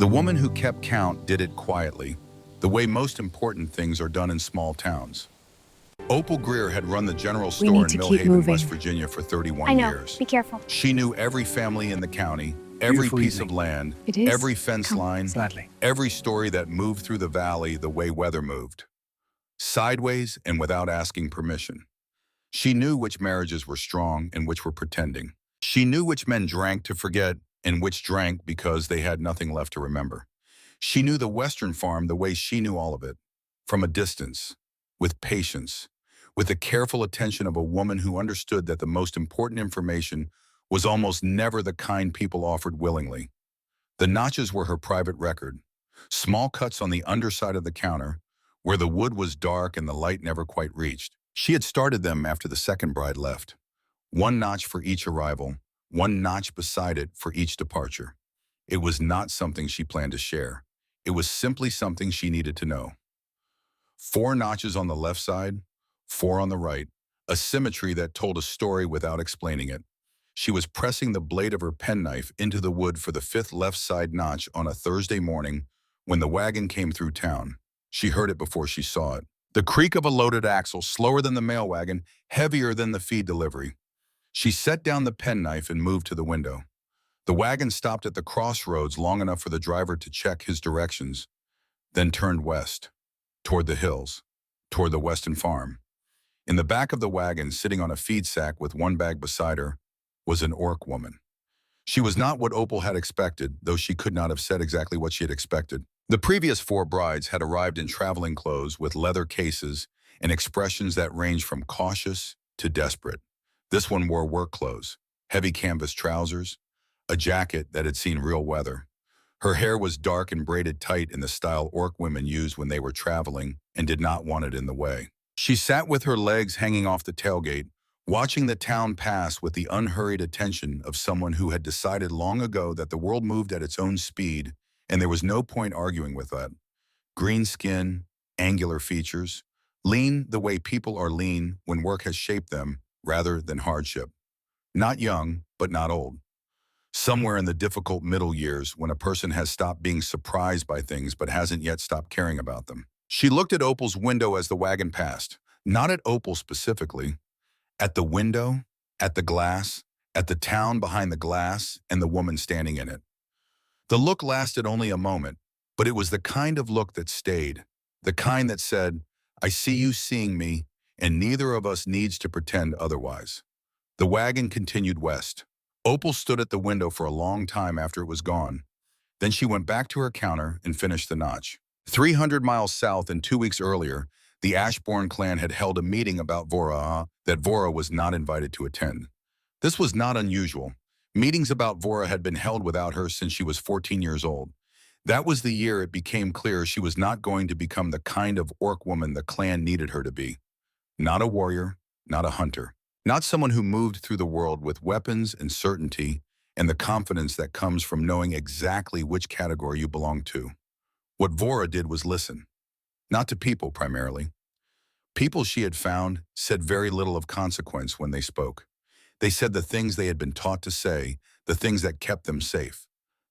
The woman who kept count did it quietly, the way most important things are done in small towns. Opal Greer had run the general We store need in to Mill keep Haven, West moving. Virginia for 31 I know. years. Be careful. She knew every family in the county, every Beautiful piece evening. of land, It is. every fence Come. line, Sadly. every story that moved through the valley the way weather moved. Sideways and without asking permission. She knew which marriages were strong and which were pretending. She knew which men drank to forget and which drank because they had nothing left to remember. She knew the Western farm the way she knew all of it, from a distance, with patience, with the careful attention of a woman who understood that the most important information was almost never the kind people offered willingly. The notches were her private record, small cuts on the underside of the counter, where the wood was dark and the light never quite reached. She had started them after the second bride left. One notch for each arrival, one notch beside it for each departure. It was not something she planned to share. It was simply something she needed to know. 4 notches on the left side, 4 on the right, a symmetry that told a story without explaining it. She was pressing the blade of her penknife into the wood for the 5th left side notch on a Thursday morning when the wagon came through town. She heard it before she saw it. The creak of a loaded axle, slower than the mail wagon, heavier than the feed delivery. She set down the penknife and moved to the window. The wagon stopped at the crossroads long enough for the driver to check his directions, then turned west, toward the hills, toward the Weston farm. In the back of the wagon, sitting on a feed sack with one bag beside her, was an orc woman. She was not what Opal had expected, though she could not have said exactly what she had expected. The previous 4 brides had arrived in traveling clothes with leather cases and expressions that ranged from cautious to desperate. This one wore work clothes, heavy canvas trousers, a jacket that had seen real weather. Her hair was dark and braided tight in the style orc women used when they were traveling and did not want it in the way. She sat with her legs hanging off the tailgate, watching the town pass with the unhurried attention of someone who had decided long ago that the world moved at its own speed and there was no point arguing with that. Green skin, angular features, lean the way people are lean when work has shaped them rather than hardship. Not young, but not old. Somewhere in the difficult middle years when a person has stopped being surprised by things but hasn't yet stopped caring about them. She looked at Opal's window as the wagon passed, not at Opal specifically, at the window, at the glass, at the town behind the glass, and the woman standing in it. The look lasted only a moment, but it was the kind of look that stayed, the kind that said, "I see you seeing me, and neither of us needs to pretend otherwise." The wagon continued west. Opal stood at the window for a long time after it was gone. Then she went back to her counter and finished the notch. 300 miles south and 2 weeks earlier, the Ashbourne clan had held a meeting about Vora that Vora was not invited to attend. This was not unusual. Meetings about Vora had been held without her since she was 14 years old. That was the year it became clear she was not going to become the kind of orc woman the clan needed her to be. Not a warrior, not a hunter. Not someone who moved through the world with weapons and certainty and the confidence that comes from knowing exactly which category you belong to. What Vora did was listen. Not to people, primarily. People she had found said very little of consequence when they spoke. They said the things they had been taught to say, the things that kept them safe,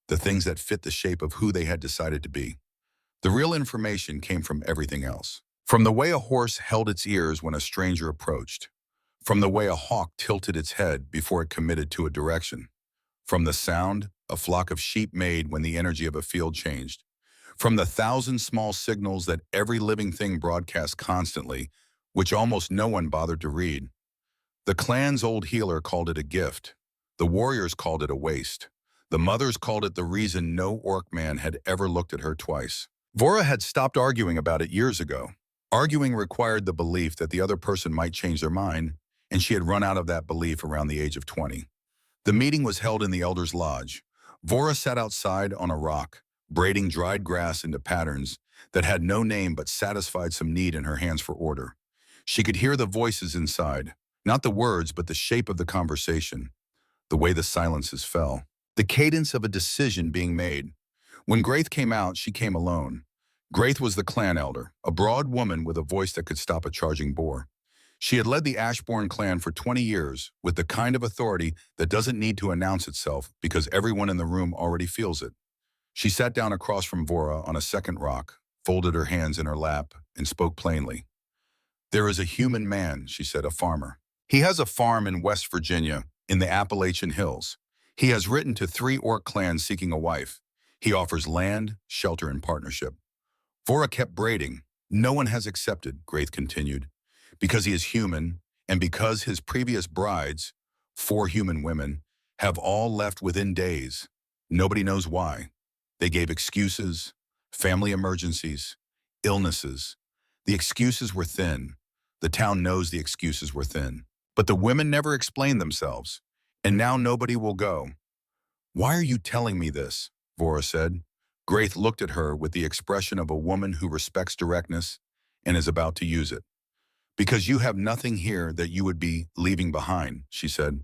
the things that fit the shape of who they had decided to be. The real information came from everything else. From the way a horse held its ears when a stranger approached. From the way a hawk tilted its head before it committed to a direction. From the sound a flock of sheep made when the energy of a field changed. From the 1,000 small signals that every living thing broadcast constantly, which almost no one bothered to read. The clan's old healer called it a gift. The warriors called it a waste. The mothers called it the reason no orc man had ever looked at her twice. Vora had stopped arguing about it years ago. Arguing required the belief that the other person might change their mind, and she had run out of that belief around the age of 20. The meeting was held in the Elder's Lodge. Vora sat outside on a rock, braiding dried grass into patterns that had no name but satisfied some need in her hands for order. She could hear the voices inside, not the words but the shape of the conversation, the way the silences fell, the cadence of a decision being made. When Graith came out, she came alone. Graith was the clan elder, a broad woman with a voice that could stop a charging boar. She had led the Ashbourne clan for 20 years with the kind of authority that doesn't need to announce itself because everyone in the room already feels it. She sat down across from Vora on a second rock, folded her hands in her lap, and spoke plainly. There is a human man, she said, a farmer. He has a farm in West Virginia, in the Appalachian Hills. He has written to 3 Orc clans seeking a wife. He offers land, shelter, and partnership. Vora kept braiding. No one has accepted, Graith continued, because he is human, and because his previous brides, 4 human women, have all left within days. Nobody knows why. They gave excuses, family emergencies, illnesses. The excuses were thin. The town knows the excuses were thin. But the women never explained themselves, and now nobody will go. Why are you telling me this? Vora said. Graith looked at her with the expression of a woman who respects directness and is about to use it. Because you have nothing here that you would be leaving behind, she said.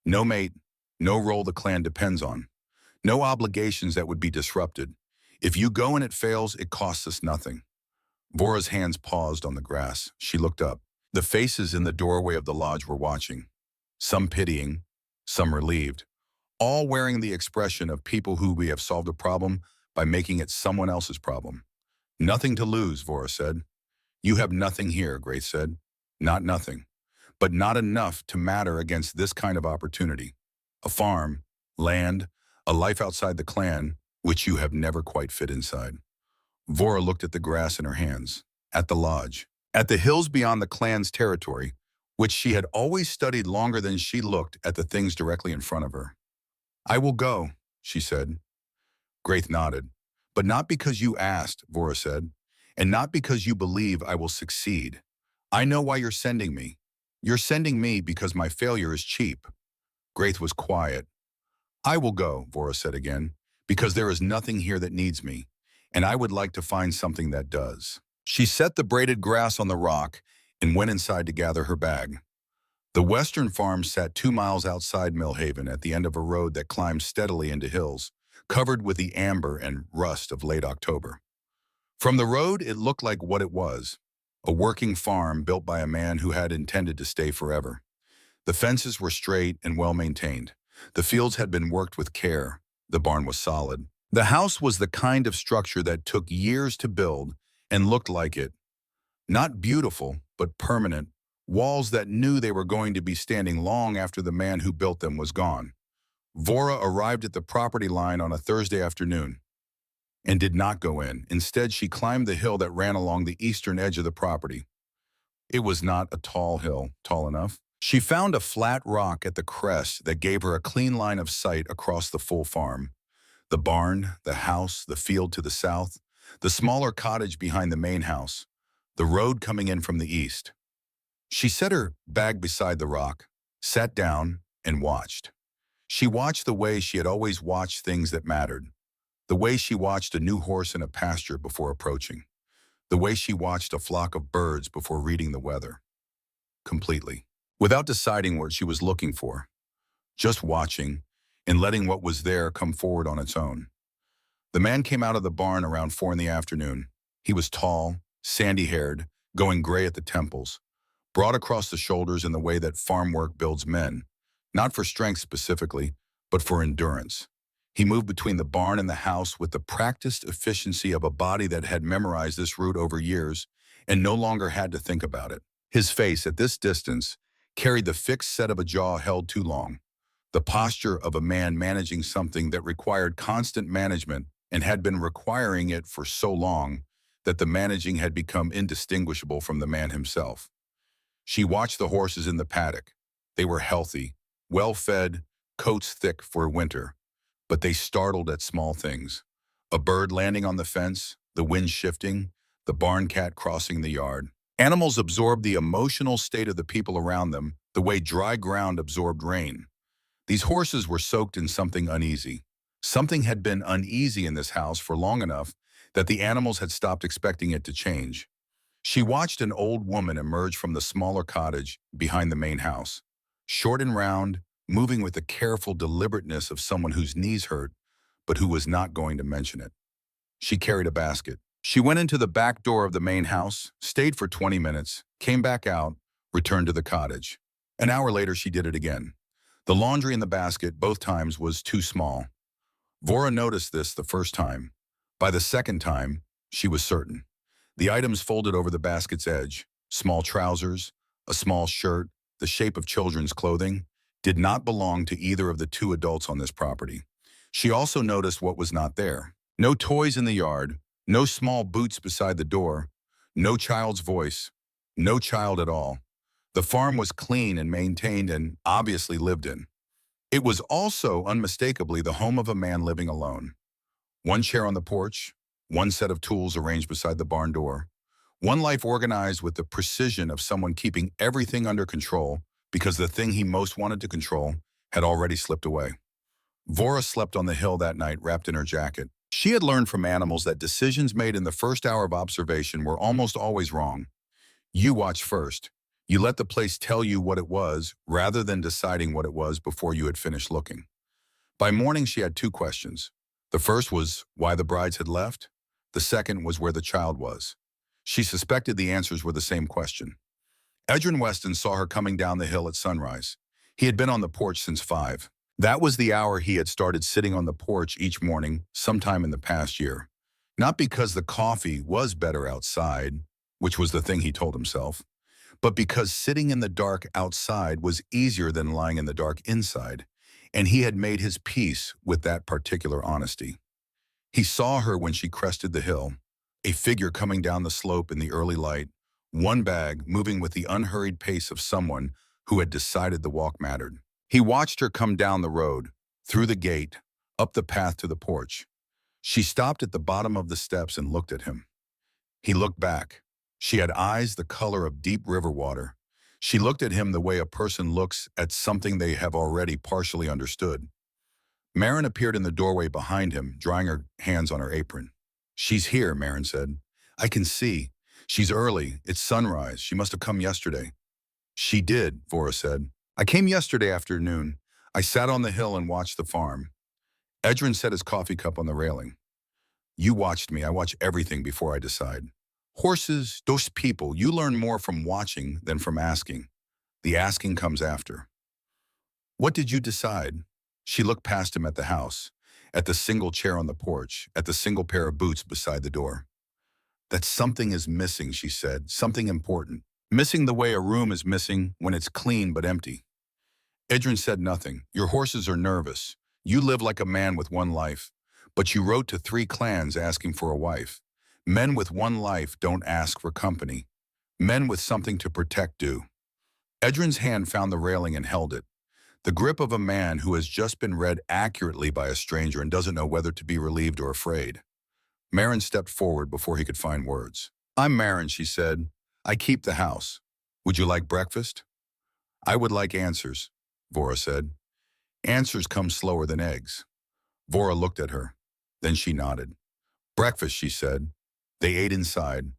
No mate, no role the clan depends on. No obligations that would be disrupted. If you go and it fails, it costs us nothing. Vora's hands paused on the grass. She looked up. The faces in the doorway of the lodge were watching. Some pitying, some relieved. All wearing the expression of people who we have solved a problem by making it someone else's problem. Nothing to lose, Vora said. You have nothing here, Grace said. Not nothing, but not enough to matter against this kind of opportunity. A farm, land, a life outside the clan, which you have never quite fit inside. Vora looked at the grass in her hands, at the lodge, at the hills beyond the clan's territory, which she had always studied longer than she looked at the things directly in front of her. I will go, she said. Graith nodded. But not because you asked, Vora said, and not because you believe I will succeed. I know why you're sending me. You're sending me because my failure is cheap. Graith was quiet. I will go, Vora said again, because there is nothing here that needs me, and I would like to find something that does. She set the braided grass on the rock and went inside to gather her bag. The western farm sat 2 miles outside Millhaven at the end of a road that climbed steadily into hills, covered with the amber and rust of late October. From the road, it looked like what it was, a working farm built by a man who had intended to stay forever. The fences were straight and well-maintained. The fields had been worked with care. The barn was solid. The house was the kind of structure that took years to build and looked like it. Not beautiful, but permanent. Walls that knew they were going to be standing long after the man who built them was gone. Vora arrived at the property line on a Thursday afternoon and did not go in. Instead, she climbed the hill that ran along the eastern edge of the property. It was not a tall hill, tall enough. She found a flat rock at the crest that gave her a clean line of sight across the full farm. The barn, the house, the field to the south, the smaller cottage behind the main house, the road coming in from the east. She set her bag beside the rock, sat down, and watched. She watched the way she had always watched things that mattered, the way she watched a new horse in a pasture before approaching, the way she watched a flock of birds before reading the weather. Completely. Without deciding what she was looking for, just watching and letting what was there come forward on its own. The man came out of the barn around 4 in the afternoon. He was tall, sandy-haired, going gray at the temples, broad across the shoulders in the way that farm work builds men, not for strength specifically, but for endurance. He moved between the barn and the house with the practiced efficiency of a body that had memorized this route over years and no longer had to think about it. His face, at this distance, carried the fixed set of a jaw held too long, the posture of a man managing something that required constant management and had been requiring it for so long that the managing had become indistinguishable from the man himself. She watched the horses in the paddock. They were healthy, well-fed, coats thick for winter, but they startled at small things. A bird landing on the fence, the wind shifting, the barn cat crossing the yard. Animals absorbed the emotional state of the people around them the way dry ground absorbed rain. These horses were soaked in something uneasy. Something had been uneasy in this house for long enough that the animals had stopped expecting it to change. She watched an old woman emerge from the smaller cottage behind the main house, short and round, moving with the careful deliberateness of someone whose knees hurt, but who was not going to mention it. She carried a basket. She went into the back door of the main house, stayed for 20 minutes, came back out, returned to the cottage. An hour later, she did it again. The laundry in the basket, both times, was too small. Vora noticed this the first time. By the second time, she was certain. The items folded over the basket's edge, small trousers, a small shirt, the shape of children's clothing, did not belong to either of the two adults on this property. She also noticed what was not there. No toys in the yard, no small boots beside the door, no child's voice, no child at all. The farm was clean and maintained and obviously lived in. It was also unmistakably the home of a man living alone. One chair on the porch, one set of tools arranged beside the barn door, one life organized with the precision of someone keeping everything under control because the thing he most wanted to control had already slipped away. Vora slept on the hill that night wrapped in her jacket. She had learned from animals that decisions made in the first hour of observation were almost always wrong. You watched first. You let the place tell you what it was rather than deciding what it was before you had finished looking. By morning, she had two questions. The first was why the brides had left. The second was where the child was. She suspected the answers were the same question. Edrin Weston saw her coming down the hill at sunrise. He had been on the porch since 5. That was the hour he had started sitting on the porch each morning sometime in the past year. Not because the coffee was better outside, which was the thing he told himself, but because sitting in the dark outside was easier than lying in the dark inside, and he had made his peace with that particular honesty. He saw her when she crested the hill, a figure coming down the slope in the early light, one bag moving with the unhurried pace of someone who had decided the walk mattered. He watched her come down the road, through the gate, up the path to the porch. She stopped at the bottom of the steps and looked at him. He looked back. She had eyes the color of deep river water. She looked at him the way a person looks at something they have already partially understood. Marin appeared in the doorway behind him, drying her hands on her apron. "She's here," Marin said. "I can see. She's early. It's sunrise. She must have come yesterday." "She did," Vora said. "I came yesterday afternoon. I sat on the hill and watched the farm." Edrin set his coffee cup on the railing. "You watched me. I watch everything before I decide. Horses, those people, you learn more from watching than from asking. The asking comes after." "What did you decide?" She looked past him at the house, at the single chair on the porch, at the single pair of boots beside the door. "That something is missing," she said, "something important. Missing the way a room is missing when it's clean but empty." Edrin said nothing. "Your horses are nervous. You live like a man with one life, but you wrote to 3 clans asking for a wife. Men with one life don't ask for company. Men with something to protect do." Edrin's hand found the railing and held it. The grip of a man who has just been read accurately by a stranger and doesn't know whether to be relieved or afraid. Marin stepped forward before he could find words. "I'm Marin," she said. "I keep the house. Would you like breakfast?" "I would like answers," Vora said. "Answers come slower than eggs." Vora looked at her. Then she nodded. "Breakfast," she said. They ate inside.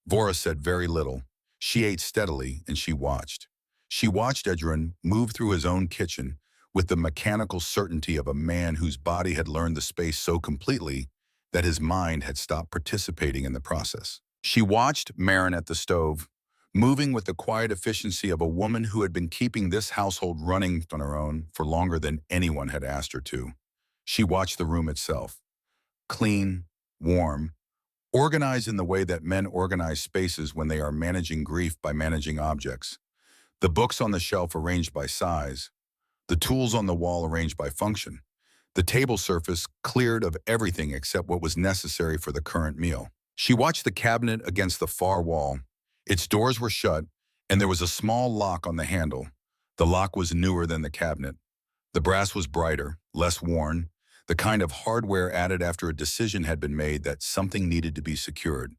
Vora said very little. She ate steadily, and she watched. She watched Edrin move through his own kitchen with the mechanical certainty of a man whose body had learned the space so completely that his mind had stopped participating in the process. She watched Marin at the stove, moving with the quiet efficiency of a woman who had been keeping this household running on her own for longer than anyone had asked her to. She watched the room itself. Clean, warm, organized in the way that men organize spaces when they are managing grief by managing objects. The books on the shelf arranged by size. The tools on the wall arranged by function. The table surface cleared of everything except what was necessary for the current meal. She watched the cabinet against the far wall. Its doors were shut, and there was a small lock on the handle. The lock was newer than the cabinet. The brass was brighter, less worn, the kind of hardware added after a decision had been made that something needed to be secured.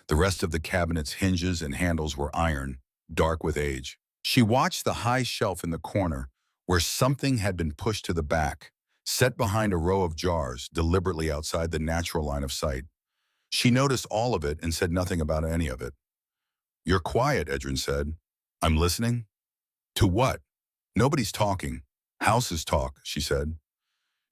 The rest of the cabinet's hinges and handles were iron, dark with age. She watched the high shelf in the corner, where something had been pushed to the back, set behind a row of jars, deliberately outside the natural line of sight. She noticed all of it and said nothing about any of it. "You're quiet," Edrin said. "I'm listening." "To what?" "Nobody's talking. Houses talk," she said.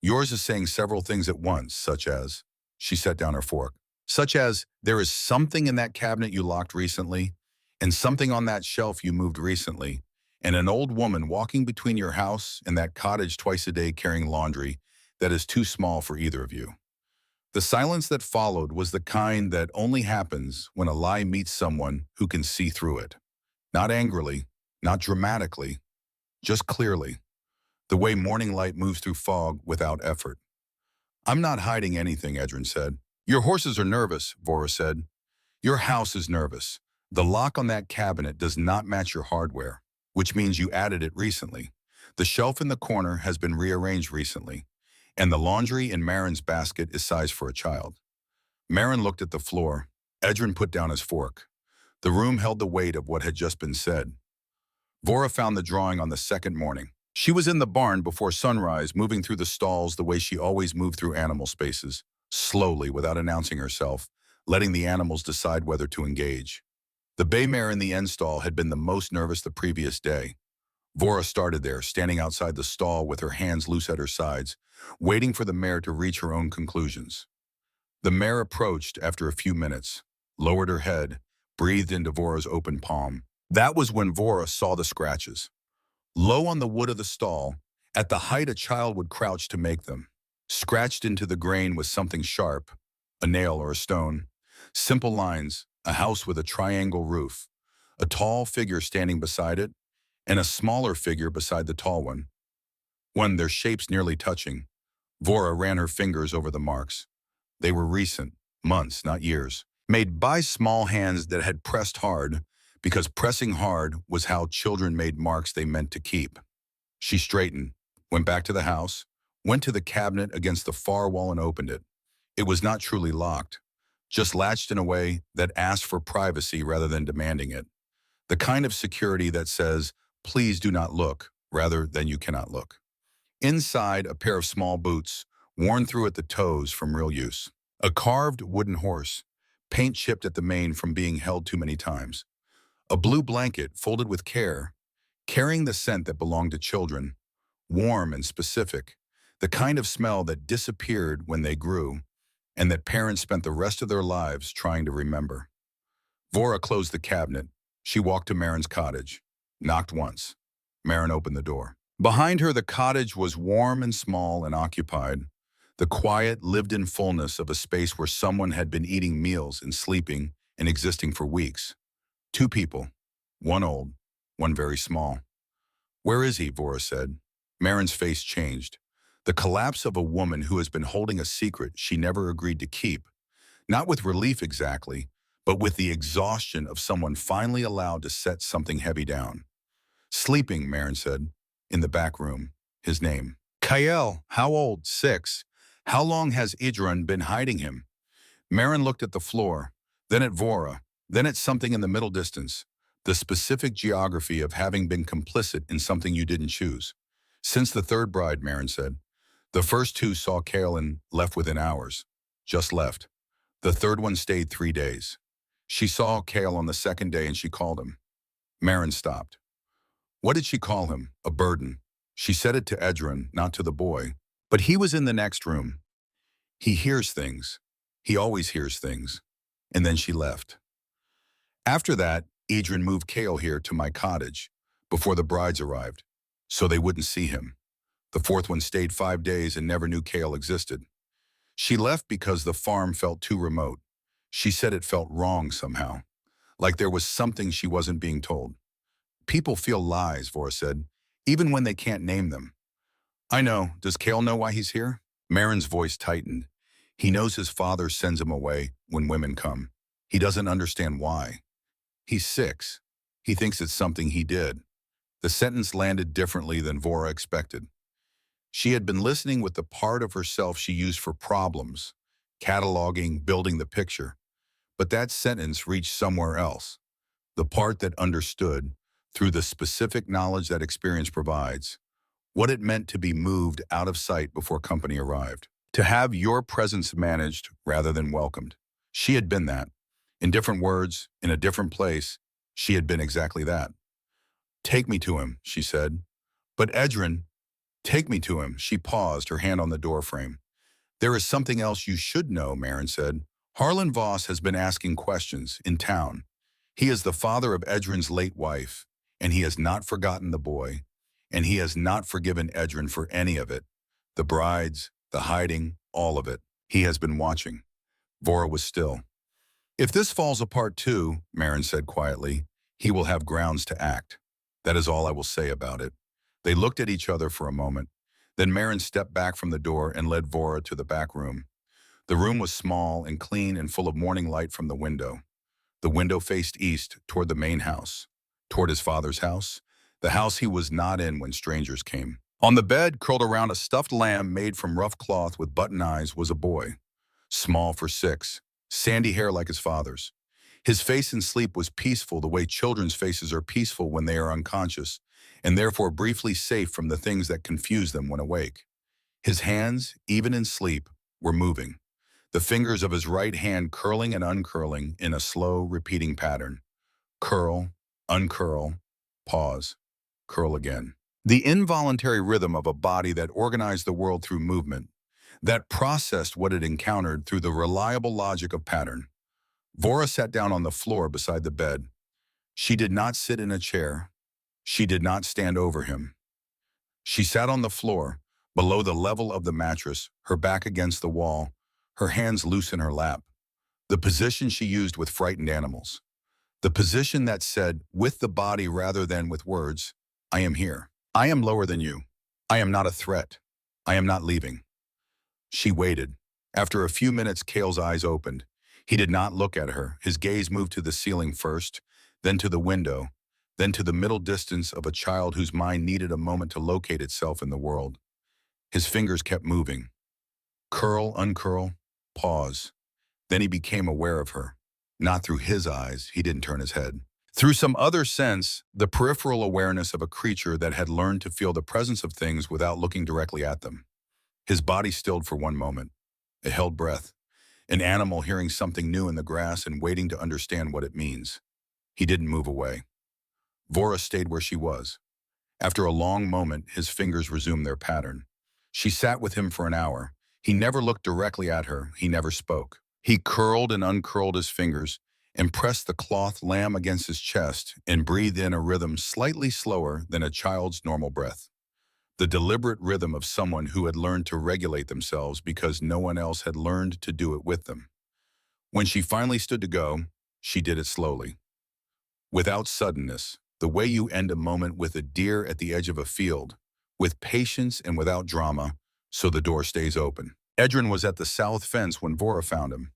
"Yours is saying several things at once, such as," she set down her fork, "such as, there is something in that cabinet you locked recently, and something on that shelf you moved recently, and an old woman walking between your house and that cottage twice a day carrying laundry that is too small for either of you. The silence that followed was the kind that only happens when a lie meets someone who can see through it. Not angrily, not dramatically, just clearly, the way morning light moves through fog without effort. I'm not hiding anything, Edrin said. Your horses are nervous, Vora said. Your house is nervous. The lock on that cabinet does not match your hardware, which means you added it recently. The shelf in the corner has been rearranged recently, and the laundry in Marin's basket is sized for a child. Marin looked at the floor. Edrin put down his fork. The room held the weight of what had just been said. Vora found the drawing on the second morning. She was in the barn before sunrise, moving through the stalls the way she always moved through animal spaces, slowly without announcing herself, letting the animals decide whether to engage. The bay mare in the end stall had been the most nervous the previous day. Vora started there, standing outside the stall with her hands loose at her sides, waiting for the mare to reach her own conclusions. The mare approached after a few minutes, lowered her head, breathed into Vora's open palm. That was when Vora saw the scratches. Low on the wood of the stall, at the height a child would crouch to make them. Scratched into the grain was something sharp, a nail or a stone. Simple lines, a house with a triangle roof, a tall figure standing beside it, and a smaller figure beside the tall one. When their shapes nearly touching, Vora ran her fingers over the marks. They were recent, months, not years, made by small hands that had pressed hard, because pressing hard was how children made marks they meant to keep. She straightened, went back to the house, went to the cabinet against the far wall and opened it. It was not truly locked, just latched in a way that asked for privacy rather than demanding it. The kind of security that says, please do not look, rather than you cannot look. Inside, a pair of small boots, worn through at the toes from real use. A carved wooden horse, paint chipped at the mane from being held too many times. A blue blanket folded with care, carrying the scent that belonged to children, warm and specific, the kind of smell that disappeared when they grew, and that parents spent the rest of their lives trying to remember. Vora closed the cabinet. She walked to Marin's cottage, knocked once. Marin opened the door. Behind her, the cottage was warm and small and occupied, the quiet, lived-in fullness of a space where someone had been eating meals and sleeping and existing for weeks. 2 people, one old, one very small. Where is he? Vora said. Marin's face changed. The collapse of a woman who has been holding a secret she never agreed to keep, not with relief exactly, but with the exhaustion of someone finally allowed to set something heavy down. Sleeping, Marin said, in the back room. His name. Kael, how old? 6. How long has Idran been hiding him? Marin looked at the floor, then at Vora, then at something in the middle distance, the specific geography of having been complicit in something you didn't choose. Since the third bride, Marin said. The first 2 saw Kael and left within hours. Just left. The third one stayed 3 days. She saw Kael on the second day and she called him. Marin stopped. What did she call him? A burden. She said it to Edrin, not to the boy. But he was in the next room. He hears things. He always hears things. And then she left. After that, Edrin moved Kael here to my cottage, before the brides arrived, so they wouldn't see him. The fourth one stayed 5 days and never knew Kael existed. She left because the farm felt too remote. She said it felt wrong somehow, like there was something she wasn't being told. People feel lies, Vora said, even when they can't name them. I know. Does Kael know why he's here? Marin's voice tightened. He knows his father sends him away when women come. He doesn't understand why. He's 6. He thinks it's something he did. The sentence landed differently than Vora expected. She had been listening with the part of herself she used for problems, cataloging, building the picture. But that sentence reached somewhere else, the part that understood, through the specific knowledge that experience provides, what it meant to be moved out of sight before company arrived, to have your presence managed rather than welcomed. She had been that. In different words, in a different place, she had been exactly that. Take me to him, she said. But Edrin, take me to him. She paused, her hand on the doorframe. There is something else you should know, Marin said. Harlan Voss has been asking questions in town. He is the father of Edrin's late wife, and he has not forgotten the boy, and he has not forgiven Edrin for any of it. The brides, the hiding, all of it. He has been watching. Vora was still. If this falls apart too, Marin said quietly, he will have grounds to act. That is all I will say about it. They looked at each other for a moment. Then Marin stepped back from the door and led Vora to the back room. The room was small and clean and full of morning light from the window. The window faced east, toward the main house, toward his father's house, the house he was not in when strangers came. On the bed, curled around a stuffed lamb made from rough cloth with button eyes, was a boy, small for 6, sandy hair like his father's. His face in sleep was peaceful the way children's faces are peaceful when they are unconscious, and therefore briefly safe from the things that confuse them when awake. His hands, even in sleep, were moving, the fingers of his right hand curling and uncurling in a slow, repeating pattern. Curl, uncurl, pause, curl again. The involuntary rhythm of a body that organized the world through movement, that processed what it encountered through the reliable logic of pattern. Vora sat down on the floor beside the bed. She did not sit in a chair. She did not stand over him. She sat on the floor, below the level of the mattress, her back against the wall, her hands loose in her lap. The position she used with frightened animals. The position that said, with the body rather than with words, I am here. I am lower than you. I am not a threat. I am not leaving. She waited. After a few minutes, Cale's eyes opened. He did not look at her. His gaze moved to the ceiling first, then to the window, then to the middle distance of a child whose mind needed a moment to locate itself in the world. His fingers kept moving. Curl, uncurl, pause. Then he became aware of her. Not through his eyes, he didn't turn his head. Through some other sense, the peripheral awareness of a creature that had learned to feel the presence of things without looking directly at them. His body stilled for one moment. A held breath. An animal hearing something new in the grass and waiting to understand what it means. He didn't move away. Vora stayed where she was. After a long moment, his fingers resumed their pattern. She sat with him for an hour. He never looked directly at her. He never spoke. He curled and uncurled his fingers and pressed the cloth lamb against his chest and breathed in a rhythm slightly slower than a child's normal breath. The deliberate rhythm of someone who had learned to regulate themselves because no one else had learned to do it with them. When she finally stood to go, she did it slowly. Without suddenness, the way you end a moment with a deer at the edge of a field, with patience and without drama, so the door stays open. Edrin was at the south fence when Vora found him.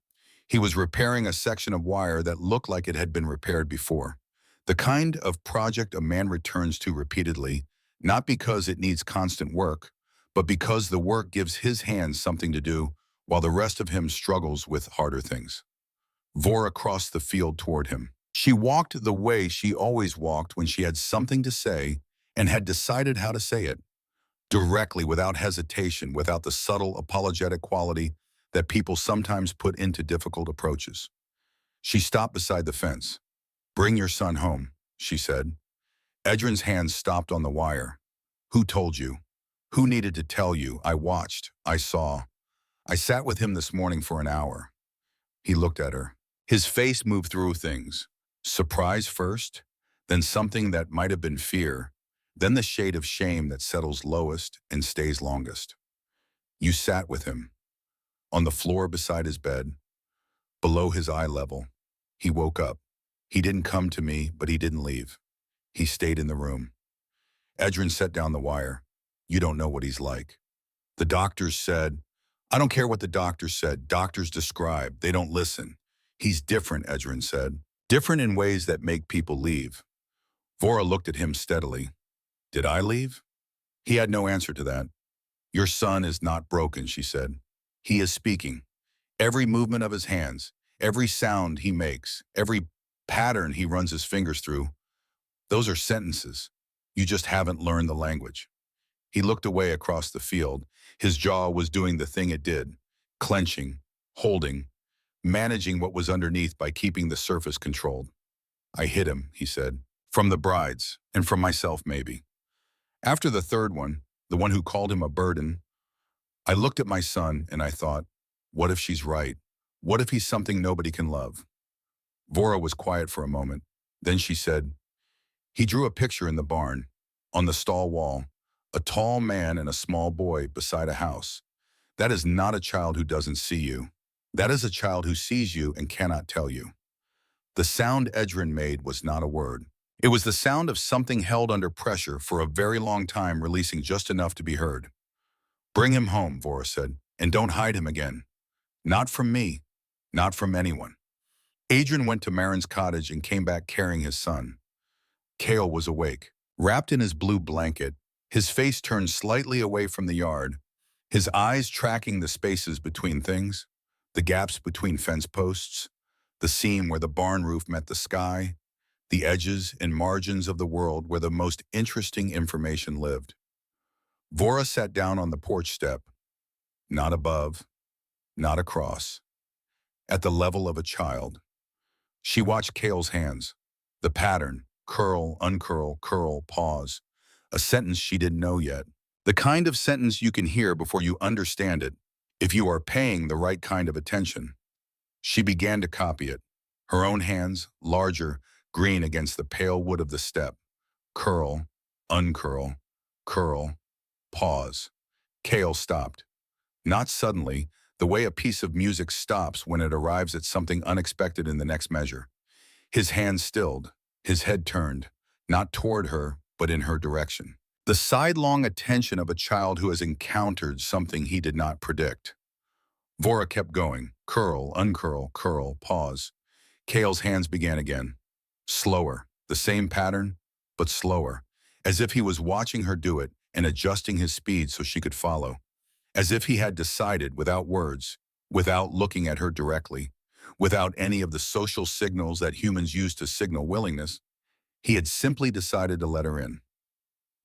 He was repairing a section of wire that looked like it had been repaired before. The kind of project a man returns to repeatedly, not because it needs constant work, but because the work gives his hands something to do while the rest of him struggles with harder things. Vora crossed the field toward him. She walked the way she always walked when she had something to say and had decided how to say it. Directly, without hesitation, without the subtle, apologetic quality that people sometimes put into difficult approaches. She stopped beside the fence. "Bring your son home," she said. Edrin's hands stopped on the wire. "Who told you? Who needed to tell you? I watched. I saw. I sat with him this morning for an hour." He looked at her. His face moved through things. Surprise first, then something that might have been fear, then the shade of shame that settles lowest and stays longest. "You sat with him." On the floor beside his bed, below his eye level. He woke up. He didn't come to me, but he didn't leave. He stayed in the room. Edrin set down the wire. "You don't know what he's like. The doctors said—" "I don't care what the doctors said. Doctors describe. They don't listen. He's different," Edrin said. "Different in ways that make people leave." Vora looked at him steadily. "Did I leave?" He had no answer to that. "Your son is not broken," she said. "He is speaking. Every movement of his hands, every sound he makes, every pattern he runs his fingers through, those are sentences. You just haven't learned the language." He looked away across the field. His jaw was doing the thing it did, clenching, holding, managing what was underneath by keeping the surface controlled. "I hid him," he said, "from the brides, and from myself maybe. After the third one, the one who called him a burden, I looked at my son and I thought, what if she's right? What if he's something nobody can love?" Vora was quiet for a moment. Then she said, "He drew a picture in the barn, on the stall wall, a tall man and a small boy beside a house. That is not a child who doesn't see you. That is a child who sees you and cannot tell you. The sound Edrin made was not a word. It was the sound of something held under pressure for a very long time, releasing just enough to be heard. Bring him home, Vora said, and don't hide him again. Not from me, not from anyone. Adrian went to Marin's cottage and came back carrying his son. Kale was awake, wrapped in his blue blanket, his face turned slightly away from the yard, his eyes tracking the spaces between things, the gaps between fence posts, the seam where the barn roof met the sky, the edges and margins of the world where the most interesting information lived. Vora sat down on the porch step, not above, not across, at the level of a child. She watched Kale's hands, the pattern, curl, uncurl, curl, pause, a sentence she didn't know yet. The kind of sentence you can hear before you understand it, if you are paying the right kind of attention. She began to copy it, her own hands, larger, green against the pale wood of the step. Curl, uncurl, curl, pause. Kale stopped. Not suddenly, the way a piece of music stops when it arrives at something unexpected in the next measure. His hands stilled, his head turned, not toward her, but in her direction. The sidelong attention of a child who has encountered something he did not predict. Vora kept going. Curl, uncurl, curl, pause. Kale's hands began again. Slower, the same pattern, but slower, as if he was watching her do it and adjusting his speed so she could follow. As if he had decided without words, without looking at her directly, without any of the social signals that humans use to signal willingness, he had simply decided to let her in.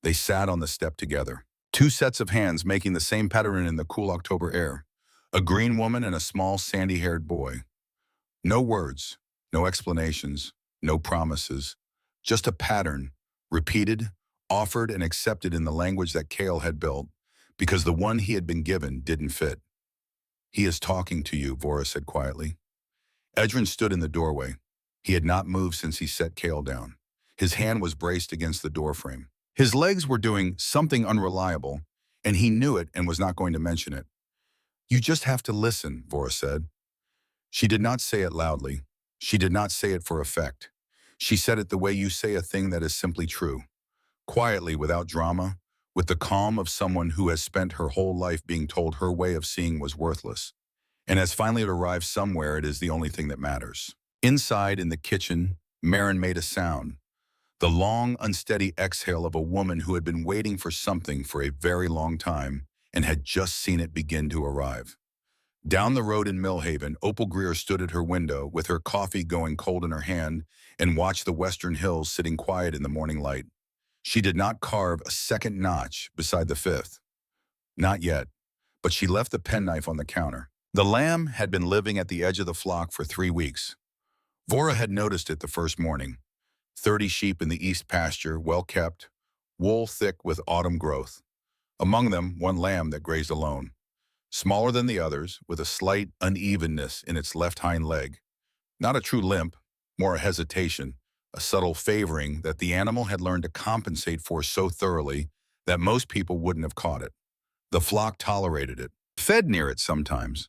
They sat on the step together, two sets of hands making the same pattern in the cool October air, a green woman and a small sandy-haired boy. No words, no explanations, no promises, just a pattern, repeated, offered, and accepted in the language that Kale had built, because the one he had been given didn't fit. He is talking to you, Vora said quietly. Edrin stood in the doorway. He had not moved since he set Kale down. His hand was braced against the doorframe. His legs were doing something unreliable, and he knew it and was not going to mention it. You just have to listen, Vora said. She did not say it loudly. She did not say it for effect. She said it the way you say a thing that is simply true. Quietly, without drama, with the calm of someone who has spent her whole life being told her way of seeing was worthless. And as finally it arrived somewhere, it is the only thing that matters. Inside, in the kitchen, Marin made a sound. The long, unsteady exhale of a woman who had been waiting for something for a very long time and had just seen it begin to arrive. Down the road in Millhaven, Opal Greer stood at her window with her coffee going cold in her hand and watched the western hills sitting quiet in the morning light. She did not carve a second notch beside the fifth. Not yet, but she left the penknife on the counter. The lamb had been living at the edge of the flock for 3 weeks. Vora had noticed it the first morning. 30 sheep in the east pasture, well kept, wool thick with autumn growth. Among them, one lamb that grazed alone. Smaller than the others, with a slight unevenness in its left hind leg. Not a true limp, more a hesitation, a subtle favoring that the animal had learned to compensate for so thoroughly that most people wouldn't have caught it. The flock tolerated it, fed near it sometimes,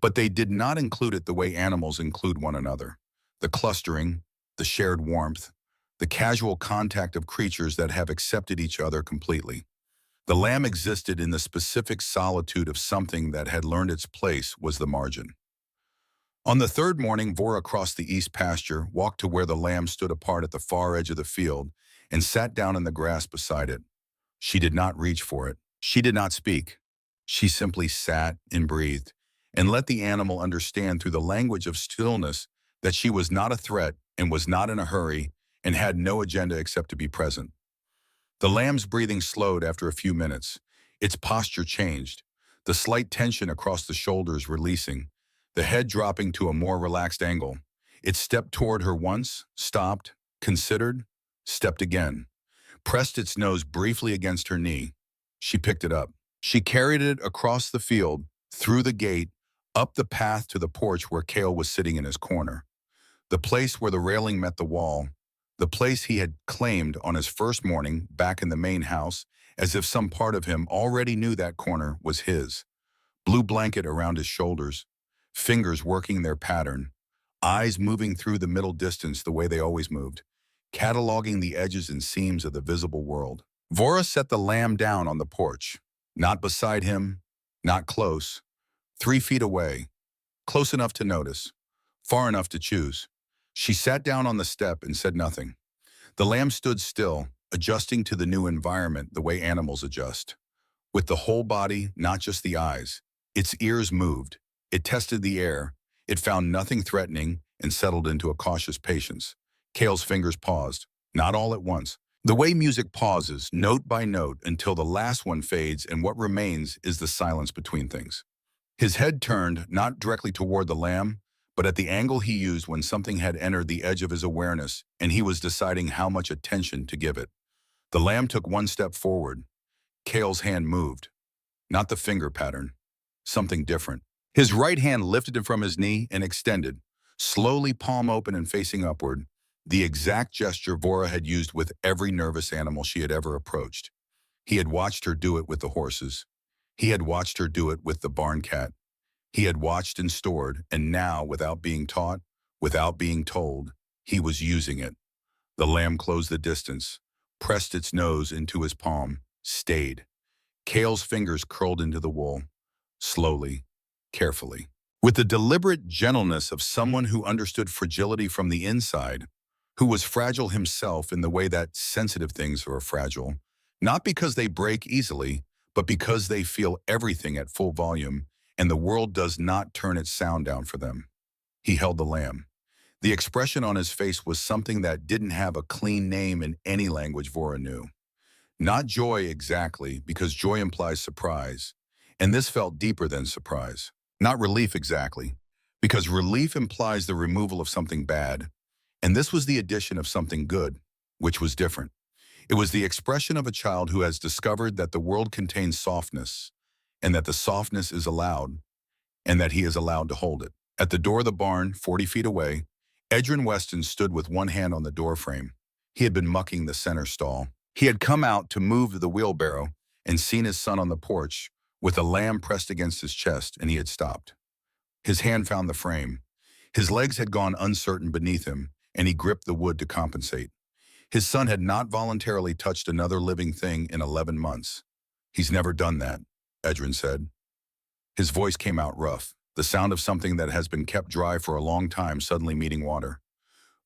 but they did not include it the way animals include one another. The clustering, the shared warmth, the casual contact of creatures that have accepted each other completely. The lamb existed in the specific solitude of something that had learned its place was the margin. On the third morning, Vora crossed the east pasture, walked to where the lamb stood apart at the far edge of the field, and sat down in the grass beside it. She did not reach for it. She did not speak. She simply sat and breathed, and let the animal understand through the language of stillness that she was not a threat and was not in a hurry and had no agenda except to be present. The lamb's breathing slowed after a few minutes. Its posture changed, the slight tension across the shoulders releasing, the head dropping to a more relaxed angle. It stepped toward her once, stopped, considered, stepped again, pressed its nose briefly against her knee. She picked it up. She carried it across the field, through the gate, up the path to the porch where Kale was sitting in his corner. The place where the railing met the wall, the place he had claimed on his first morning back in the main house, as if some part of him already knew that corner was his. Blue blanket around his shoulders, fingers working their pattern, eyes moving through the middle distance the way they always moved, cataloging the edges and seams of the visible world. Vora set the lamb down on the porch, not beside him, not close, 3 feet away, close enough to notice, far enough to choose. She sat down on the step and said nothing. The lamb stood still, adjusting to the new environment the way animals adjust. With the whole body, not just the eyes. Its ears moved. It tested the air. It found nothing threatening and settled into a cautious patience. Kale's fingers paused, not all at once. The way music pauses, note by note, until the last one fades and what remains is the silence between things. His head turned, not directly toward the lamb, but at the angle he used when something had entered the edge of his awareness and he was deciding how much attention to give it. The lamb took one step forward. Kale's hand moved. Not the finger pattern. Something different. His right hand lifted it from his knee and extended, slowly palm open and facing upward, the exact gesture Vora had used with every nervous animal she had ever approached. He had watched her do it with the horses. He had watched her do it with the barn cat. He had watched and stored, and now, without being taught, without being told, he was using it. The lamb closed the distance, pressed its nose into his palm, stayed. Kale's fingers curled into the wool, slowly, carefully. With the deliberate gentleness of someone who understood fragility from the inside, who was fragile himself in the way that sensitive things are fragile, not because they break easily, but because they feel everything at full volume, and the world does not turn its sound down for them. He held the lamb. The expression on his face was something that didn't have a clean name in any language Vora knew. Not joy exactly, because joy implies surprise, and this felt deeper than surprise. Not relief exactly, because relief implies the removal of something bad, and this was the addition of something good, which was different. It was the expression of a child who has discovered that the world contains softness, and that the softness is allowed, and that he is allowed to hold it. At the door of the barn, 40 feet away, Edrin Weston stood with one hand on the doorframe. He had been mucking the center stall. He had come out to move the wheelbarrow and seen his son on the porch with a lamb pressed against his chest, and he had stopped. His hand found the frame. His legs had gone uncertain beneath him, and he gripped the wood to compensate. His son had not voluntarily touched another living thing in 11 months. He's never done that, Edrin said. His voice came out rough, the sound of something that has been kept dry for a long time suddenly meeting water.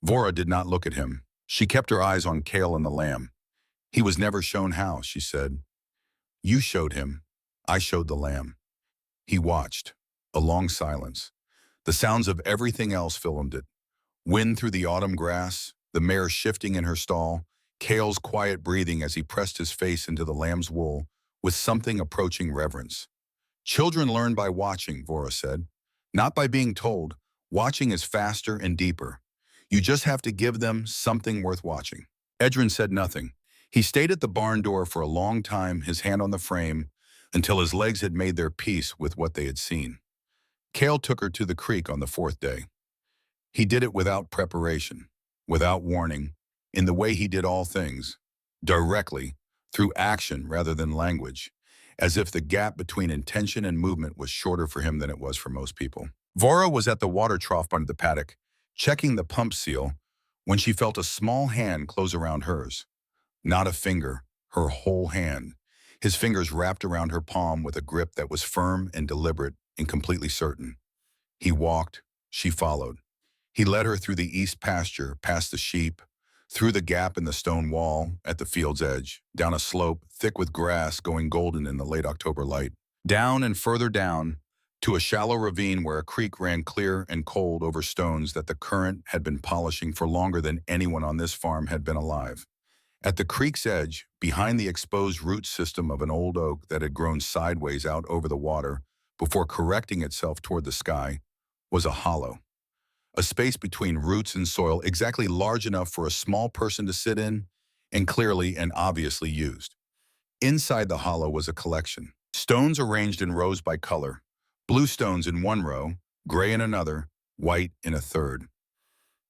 Vora did not look at him. She kept her eyes on Kale and the lamb. He was never shown how, she said. You showed him. I showed the lamb. He watched. A long silence. The sounds of everything else filmed it. Wind through the autumn grass, the mare shifting in her stall, Kale's quiet breathing as he pressed his face into the lamb's wool with something approaching reverence. Children learn by watching, Vora said. Not by being told. Watching is faster and deeper. You just have to give them something worth watching. Edrin said nothing. He stayed at the barn door for a long time, his hand on the frame, until his legs had made their peace with what they had seen. Kale took her to the creek on the 4th day. He did it without preparation, without warning, in the way he did all things, directly, through action rather than language, as if the gap between intention and movement was shorter for him than it was for most people. Vora was at the water trough under the paddock, checking the pump seal, when she felt a small hand close around hers. Not a finger, her whole hand. His fingers wrapped around her palm with a grip that was firm and deliberate and completely certain. He walked, she followed. He led her through the east pasture, past the sheep, through the gap in the stone wall at the field's edge, down a slope thick with grass going golden in the late October light, down and further down, to a shallow ravine where a creek ran clear and cold over stones that the current had been polishing for longer than anyone on this farm had been alive. At the creek's edge, behind the exposed root system of an old oak that had grown sideways out over the water before correcting itself toward the sky, was a hollow. A space between roots and soil exactly large enough for a small person to sit in, and clearly and obviously used. Inside the hollow was a collection. Stones arranged in rows by color. Blue stones in one row, gray in another, white in a third.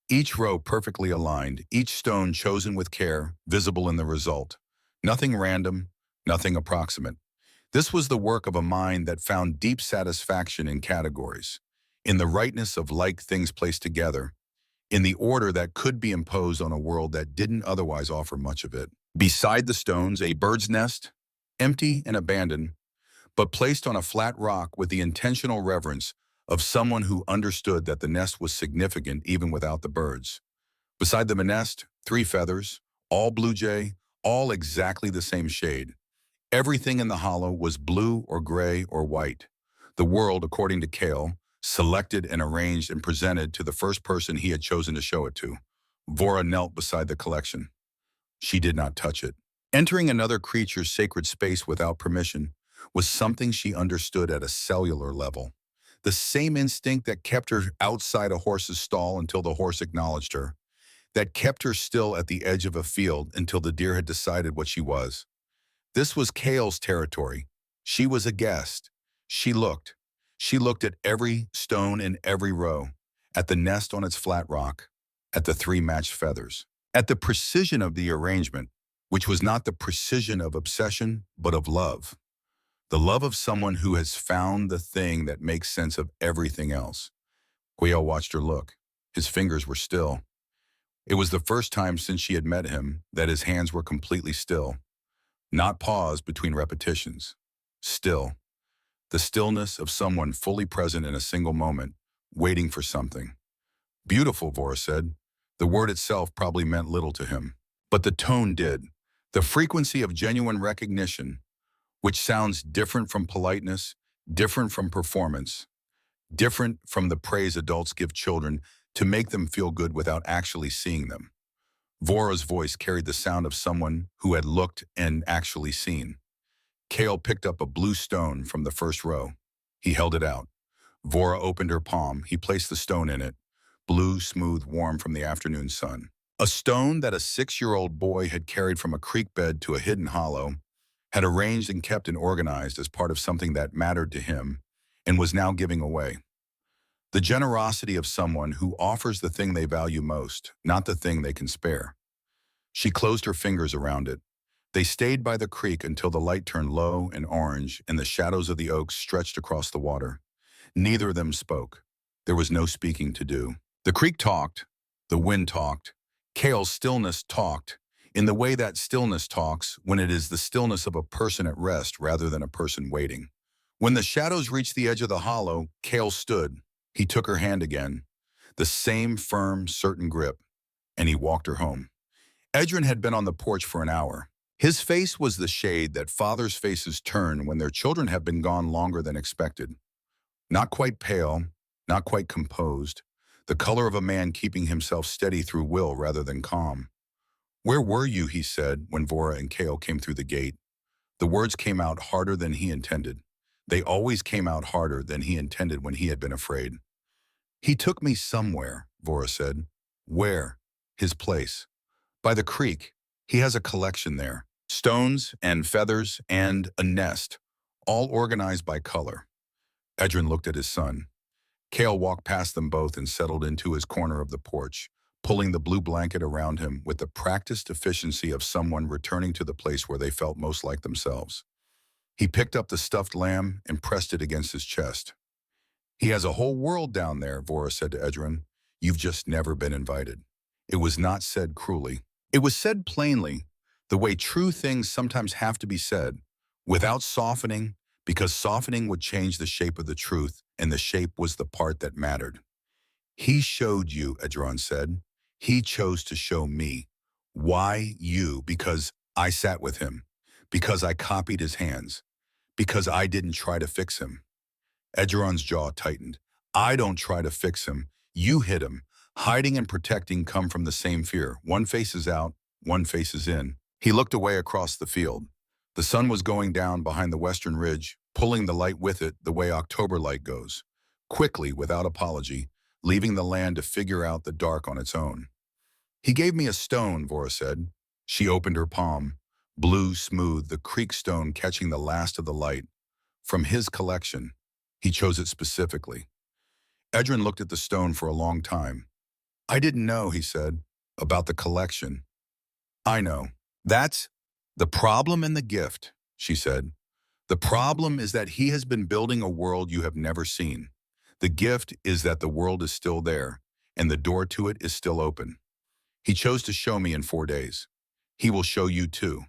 Each row perfectly aligned, each stone chosen with care, visible in the result. Nothing random, nothing approximate. This was the work of a mind that found deep satisfaction in categories, in the rightness of like things placed together, in the order that could be imposed on a world that didn't otherwise offer much of it. Beside the stones, a bird's nest, empty and abandoned, but placed on a flat rock with the intentional reverence of someone who understood that the nest was significant even without the birds. Beside the nest, 3 feathers, all blue jay, all exactly the same shade. Everything in the hollow was blue or gray or white. The world, according to Kale, selected and arranged and presented to the first person he had chosen to show it to. Vora knelt beside the collection. She did not touch it. Entering another creature's sacred space without permission was something she understood at a cellular level. The same instinct that kept her outside a horse's stall until the horse acknowledged her, that kept her still at the edge of a field until the deer had decided what she was. This was Kale's territory. She was a guest. She looked. She looked at every stone in every row, at the nest on its flat rock, at the 3 matched feathers, at the precision of the arrangement, which was not the precision of obsession, but of love. The love of someone who has found the thing that makes sense of everything else. Quail watched her look. His fingers were still. It was the first time since she had met him that his hands were completely still. Not pause between repetitions. Still. The stillness of someone fully present in a single moment, waiting for something. Beautiful, Vora said. The word itself probably meant little to him. But the tone did. The frequency of genuine recognition, which sounds different from politeness, different from performance, different from the praise adults give children to make them feel good without actually seeing them. Vora's voice carried the sound of someone who had looked and actually seen. Kale picked up a blue stone from the first row. He held it out. Vora opened her palm. He placed the stone in it, blue, smooth, warm from the afternoon sun. A stone that a 6-year-old boy had carried from a creek bed to a hidden hollow, had arranged and kept and organized as part of something that mattered to him and was now giving away. The generosity of someone who offers the thing they value most, not the thing they can spare. She closed her fingers around it. They stayed by the creek until the light turned low and orange and the shadows of the oaks stretched across the water. Neither of them spoke. There was no speaking to do. The creek talked. The wind talked. Kale's stillness talked, in the way that stillness talks when it is the stillness of a person at rest rather than a person waiting. When the shadows reached the edge of the hollow, Kale stood. He took her hand again, the same firm, certain grip, and he walked her home. Edrin had been on the porch for an hour. His face was the shade that fathers' faces turn when their children have been gone longer than expected. Not quite pale, not quite composed, the color of a man keeping himself steady through will rather than calm. "Where were you?" he said when Vora and Kale came through the gate. The words came out harder than he intended. They always came out harder than he intended when he had been afraid. "He took me somewhere," Vora said. "Where?" "His place. By the creek. He has a collection there. Stones and feathers and a nest, all organized by color." Edrin looked at his son. Kale walked past them both and settled into his corner of the porch, pulling the blue blanket around him with the practiced efficiency of someone returning to the place where they felt most like themselves. He picked up the stuffed lamb and pressed it against his chest. "He has a whole world down there," Vora said to Edrin. "You've just never been invited." It was not said cruelly. It was said plainly, the way true things sometimes have to be said, without softening, because softening would change the shape of the truth, and the shape was the part that mattered. "He showed you," Edron said. "He chose to show me." "Why you?" "Because I sat with him. Because I copied his hands. Because I didn't try to fix him." Edgeron's jaw tightened. "I don't try to fix him. You hit him. Hiding and protecting come from the same fear. One faces out, one faces in." He looked away across the field. The sun was going down behind the western ridge, pulling the light with it the way October light goes. Quickly, without apology, leaving the land to figure out the dark on its own. "He gave me a stone," Vora said. She opened her palm. Blue, smooth, the creek stone catching the last of the light. From his collection. He chose it specifically. Edrin looked at the stone for a long time. "I didn't know," he said, "about the collection." "I know. That's the problem and the gift," she said. The problem is that he has been building a world you have never seen. The gift is that the world is still there, and the door to it is still open. He chose to show me in 4 days. He will show you too.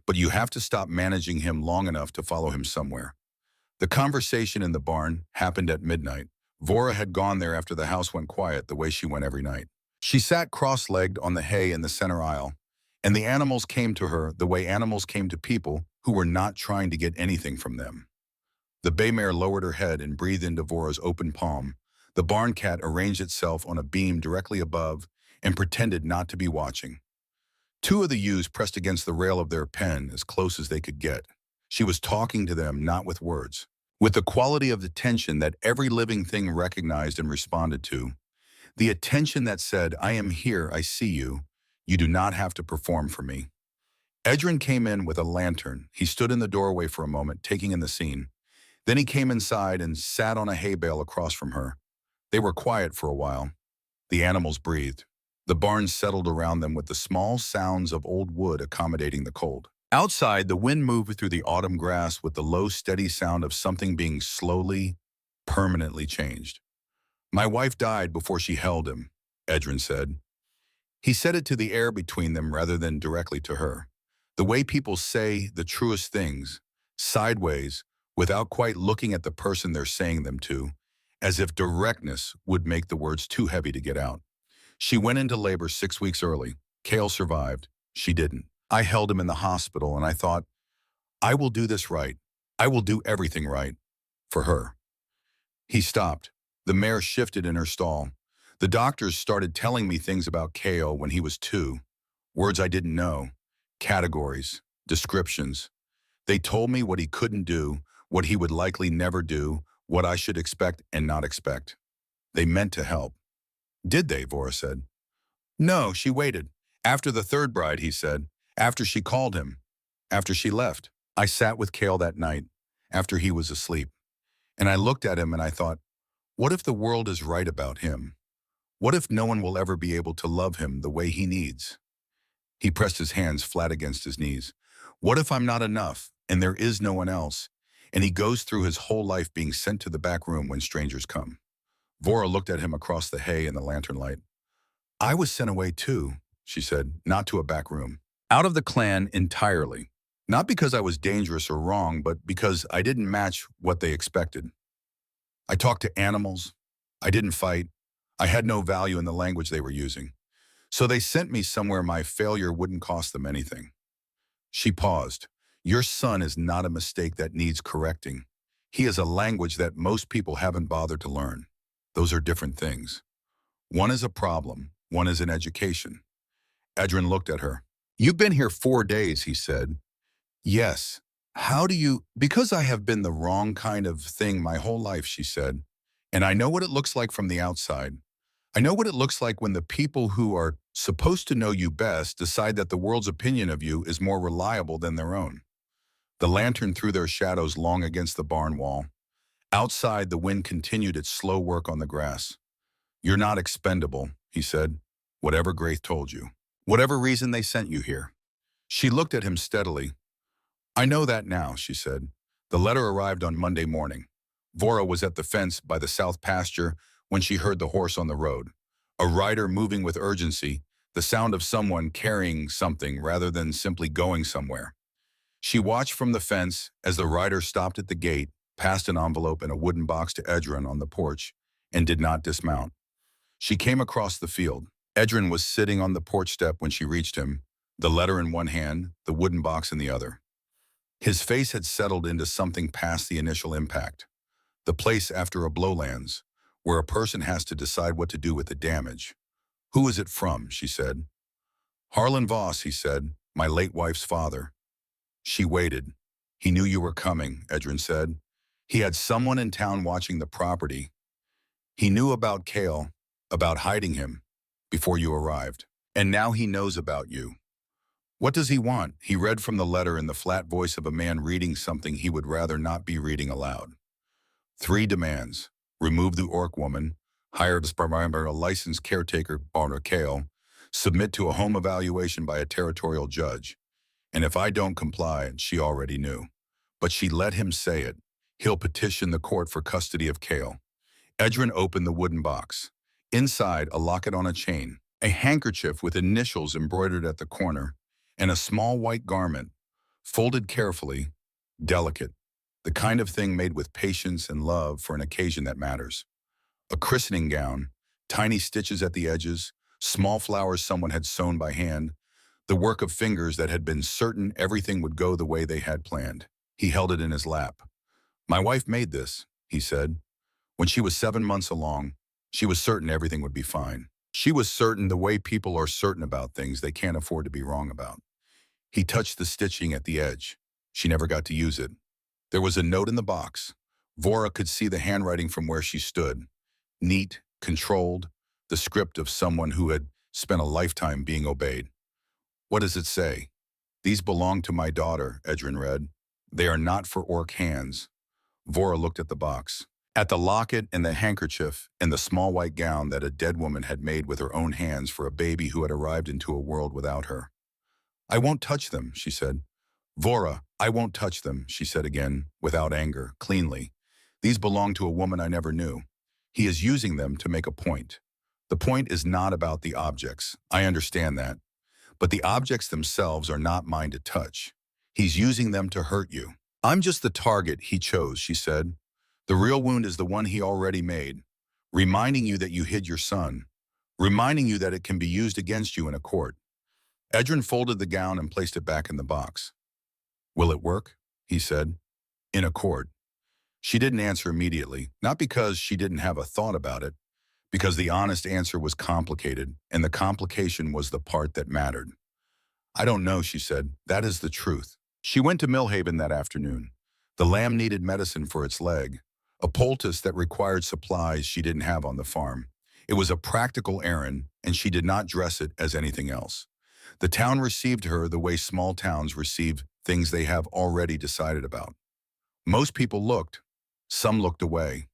But you have to stop managing him long enough to follow him somewhere. The conversation in the barn happened at midnight. Vora had gone there after the house went quiet the way she went every night. She sat cross-legged on the hay in the center aisle, and the animals came to her the way animals came to people who were not trying to get anything from them. The bay mare lowered her head and breathed into Vora's open palm. The barn cat arranged itself on a beam directly above and pretended not to be watching. Two of the ewes pressed against the rail of their pen as close as they could get. She was talking to them, not with words, with the quality of attention that every living thing recognized and responded to. The attention that said, "I am here, I see you. You do not have to perform for me." Edrin came in with a lantern. He stood in the doorway for a moment, taking in the scene. Then he came inside and sat on a hay bale across from her. They were quiet for a while. The animals breathed. The barn settled around them with the small sounds of old wood accommodating the cold. Outside, the wind moved through the autumn grass with the low, steady sound of something being slowly, permanently changed. "My wife died before she held him," Edrin said. He said it to the air between them rather than directly to her. The way people say the truest things, sideways, without quite looking at the person they're saying them to, as if directness would make the words too heavy to get out. She went into labor 6 weeks early. Cale survived. She didn't. I held him in the hospital, and I thought, I will do this right. I will do everything right. For her. He stopped. The mare shifted in her stall. The doctors started telling me things about Cale when he was 2. Words I didn't know. Categories. Descriptions. They told me what he couldn't do, what he would likely never do, what I should expect and not expect. They meant to help. "Did they?" Vora said. "No, she waited. After the third bride," he said. "After she called him. After she left." I sat with Cale that night, after he was asleep. And I looked at him and I thought, what if the world is right about him? What if no one will ever be able to love him the way he needs? He pressed his hands flat against his knees. What if I'm not enough, and there is no one else? And he goes through his whole life being sent to the back room when strangers come. Vora looked at him across the hay in the lantern light. "I was sent away too," she said, "not to a back room. Out of the clan entirely. Not because I was dangerous or wrong, but because I didn't match what they expected. I talked to animals. I didn't fight. I had no value in the language they were using. So they sent me somewhere my failure wouldn't cost them anything." She paused. "Your son is not a mistake that needs correcting. He is a language that most people haven't bothered to learn. Those are different things. One is a problem, one is an education." Edrin looked at her. "You've been here 4 days," he said. "Yes. How do you—" "Because I have been the wrong kind of thing my whole life," she said. "And I know what it looks like from the outside. I know what it looks like when the people who are supposed to know you best decide that the world's opinion of you is more reliable than their own." The lantern threw their shadows long against the barn wall. Outside, the wind continued its slow work on the grass. "You're not expendable," he said. "Whatever Graith told you. Whatever reason they sent you here." She looked at him steadily. "I know that now," she said. The letter arrived on Monday morning. Vora was at the fence by the south pasture when she heard the horse on the road. A rider moving with urgency, the sound of someone carrying something rather than simply going somewhere. She watched from the fence as the rider stopped at the gate, passed an envelope and a wooden box to Edrin on the porch, and did not dismount. She came across the field. Edrin was sitting on the porch step when she reached him, the letter in one hand, the wooden box in the other. His face had settled into something past the initial impact. The place after a blow lands, where a person has to decide what to do with the damage. "Who is it from?" she said. "Harlan Voss," he said, "my late wife's father." She waited. "He knew you were coming," Edrin said. "He had someone in town watching the property. He knew about Cale, about hiding him, before you arrived. And now he knows about you. What does he want?" He read from the letter in the flat voice of a man reading something he would rather not be reading aloud. 3 demands. Remove the orc woman, hire a licensed caretaker, Barner Cale, submit to a home evaluation by a territorial judge. And if I don't comply, she already knew. But she let him say it. He'll petition the court for custody of Kale. Edrin opened the wooden box. Inside, a locket on a chain, a handkerchief with initials embroidered at the corner, and a small white garment, folded carefully, delicate, the kind of thing made with patience and love for an occasion that matters. A christening gown, tiny stitches at the edges, small flowers someone had sewn by hand, the work of fingers that had been certain everything would go the way they had planned. He held it in his lap. "My wife made this," he said. "When she was 7 months along, she was certain everything would be fine. She was certain the way people are certain about things they can't afford to be wrong about." He touched the stitching at the edge. She never got to use it. There was a note in the box. Vora could see the handwriting from where she stood. Neat, controlled, the script of someone who had spent a lifetime being obeyed. "What does it say?" "These belong to my daughter," Edrin read. "They are not for orc hands." Vora looked at the box, at the locket and the handkerchief and the small white gown that a dead woman had made with her own hands for a baby who had arrived into a world without her. "I won't touch them," she said. "Vora, I won't touch them," she said again, without anger, cleanly. "These belong to a woman I never knew. He is using them to make a point. The point is not about the objects. I understand that. But the objects themselves are not mine to touch. He's using them to hurt you." "I'm just the target he chose," she said. "The real wound is the one he already made, reminding you that you hid your son, reminding you that it can be used against you in a court." Edrin folded the gown and placed it back in the box. "Will it work?" he said. "In a court." She didn't answer immediately, not because she didn't have a thought about it, because the honest answer was complicated, and the complication was the part that mattered. "I don't know," she said. "That is the truth." She went to Millhaven that afternoon. The lamb needed medicine for its leg, a poultice that required supplies she didn't have on the farm. It was a practical errand, and she did not dress it as anything else. The town received her the way small towns receive things they have already decided about. Most people looked. Some looked away.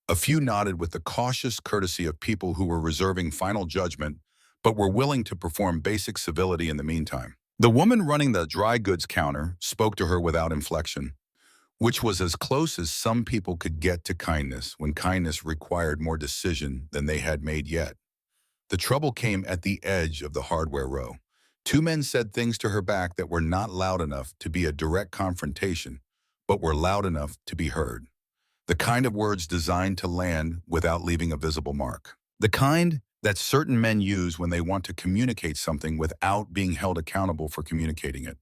A few nodded with the cautious courtesy of people who were reserving final judgment, but were willing to perform basic civility in the meantime. The woman running the dry goods counter spoke to her without inflection, which was as close as some people could get to kindness when kindness required more decision than they had made yet. The trouble came at the edge of the hardware row. Two men said things to her back that were not loud enough to be a direct confrontation, but were loud enough to be heard. The kind of words designed to land without leaving a visible mark. The kind that certain men use when they want to communicate something without being held accountable for communicating it.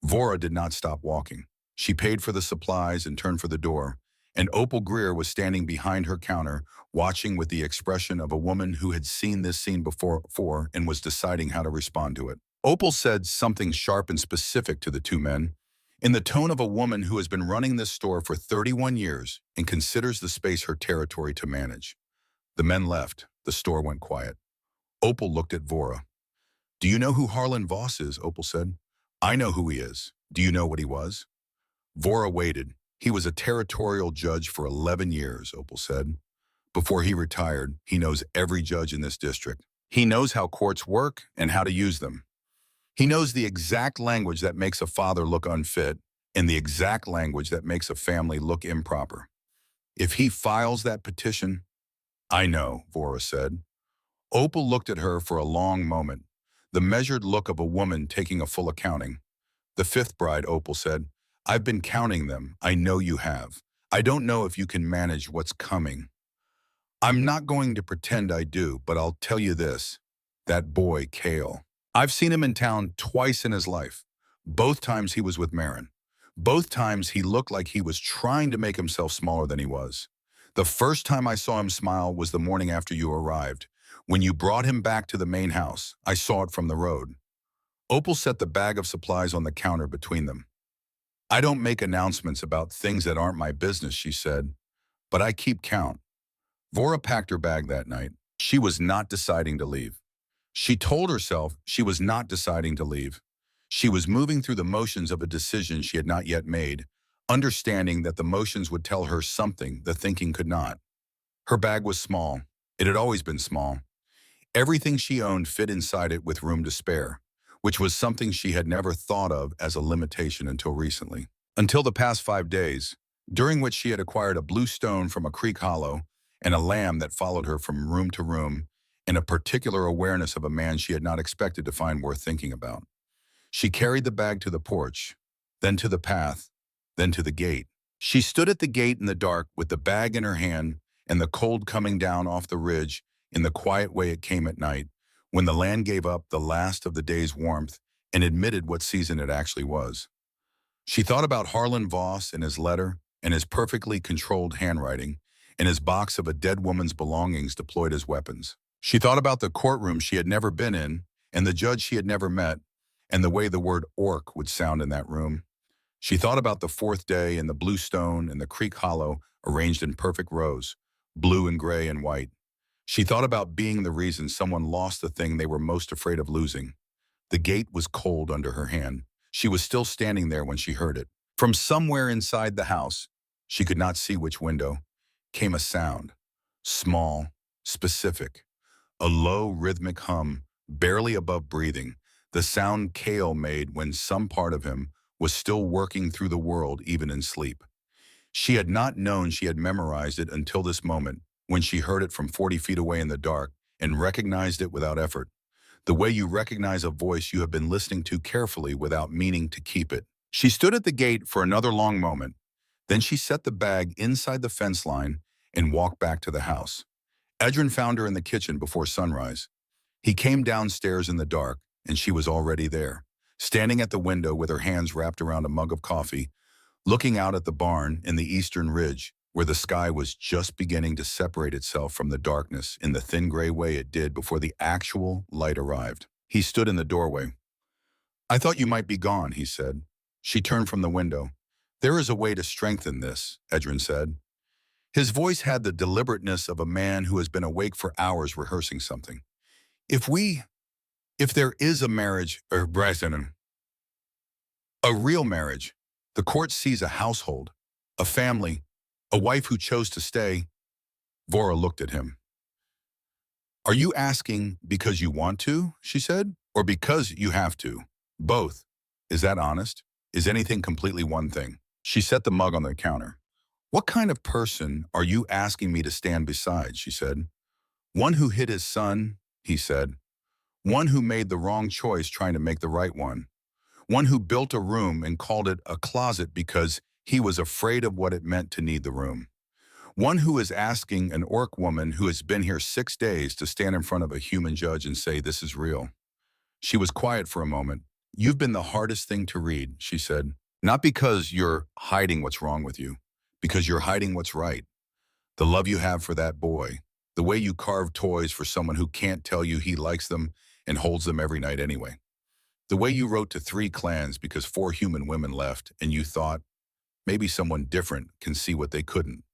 Vora did not stop walking. She paid for the supplies and turned for the door, and Opal Greer was standing behind her counter, watching with the expression of a woman who had seen this scene before and was deciding how to respond to it. Opal said something sharp and specific to the two men, in the tone of a woman who has been running this store for 31 years and considers the space her territory to manage. The men left. The store went quiet. Opal looked at Vora. "Do you know who Harlan Voss is?" Opal said. "I know who he is. Do you know what he was?" Vora waited. "He was a territorial judge for 11 years, Opal said. "Before he retired, he knows every judge in this district. He knows how courts work and how to use them. He knows the exact language that makes a father look unfit and the exact language that makes a family look improper. If he files that petition—" "I know," Vora said. Opal looked at her for a long moment, the measured look of a woman taking a full accounting. "The fifth bride," Opal said. "I've been counting them. I know you have. I don't know if you can manage what's coming. I'm not going to pretend I do, but I'll tell you this. That boy, Kale. I've seen him in town twice in his life. Both times he was with Marin. Both times he looked like he was trying to make himself smaller than he was. The first time I saw him smile was the morning after you arrived. When you brought him back to the main house, I saw it from the road." Opal set the bag of supplies on the counter between them. "I don't make announcements about things that aren't my business," she said, "but I keep count." Vora packed her bag that night. She was not deciding to leave. She told herself she was not deciding to leave. She was moving through the motions of a decision she had not yet made, understanding that the motions would tell her something the thinking could not. Her bag was small. It had always been small. Everything she owned fit inside it with room to spare, which was something she had never thought of as a limitation until recently. until the past 5 days, during which she had acquired a blue stone from a creek hollow and a lamb that followed her from room to room, and a particular awareness of a man she had not expected to find worth thinking about. She carried the bag to the porch, then to the path, then to the gate. She stood at the gate in the dark with the bag in her hand and the cold coming down off the ridge in the quiet way it came at night, when the land gave up the last of the day's warmth and admitted what season it actually was. She thought about Harlan Voss and his letter and his perfectly controlled handwriting and his box of a dead woman's belongings deployed as weapons. She thought about the courtroom she had never been in and the judge she had never met and the way the word orc would sound in that room. She thought about the fourth day and the blue stone and the creek hollow arranged in perfect rows, blue and gray and white. She thought about being the reason someone lost the thing they were most afraid of losing. The gate was cold under her hand. She was still standing there when she heard it. From somewhere inside the house, she could not see which window, came a sound. Small, specific. A low, rhythmic hum, barely above breathing. The sound Cale made when some part of him was still working through the world even in sleep. She had not known she had memorized it until this moment, when she heard it from 40 feet away in the dark and recognized it without effort. The way you recognize a voice you have been listening to carefully without meaning to keep it. She stood at the gate for another long moment. Then she set the bag inside the fence line and walked back to the house. Edrin found her in the kitchen before sunrise. He came downstairs in the dark, and she was already there, standing at the window with her hands wrapped around a mug of coffee, looking out at the barn in the eastern ridge, where the sky was just beginning to separate itself from the darkness in the thin gray way it did before the actual light arrived. He stood in the doorway. "I thought you might be gone," he said. She turned from the window. "There is a way to strengthen this," Edrin said. His voice had the deliberateness of a man who has been awake for hours rehearsing something. If there is a marriage, or a real marriage, the court sees a household, a family, a wife who chose to stay." Vora looked at him. "Are you asking because you want to," she said, "or because you have to?" "Both. Is that honest? Is anything completely one thing?" She set the mug on the counter. "What kind of person are you asking me to stand beside?" she said. "One who hid his son," he said. "One who made the wrong choice trying to make the right one. One who built a room and called it a closet because he was afraid of what it meant to need the room. One who is asking an orc woman who has been here 6 days to stand in front of a human judge and say, 'This is real.'" She was quiet for a moment. "You've been the hardest thing to read," she said. "Not because you're hiding what's wrong with you, because you're hiding what's right. The love you have for that boy, the way you carve toys for someone who can't tell you he likes them and holds them every night anyway. The way you wrote to 3 clans because 4 human women left and you thought, maybe someone different can see what they couldn't.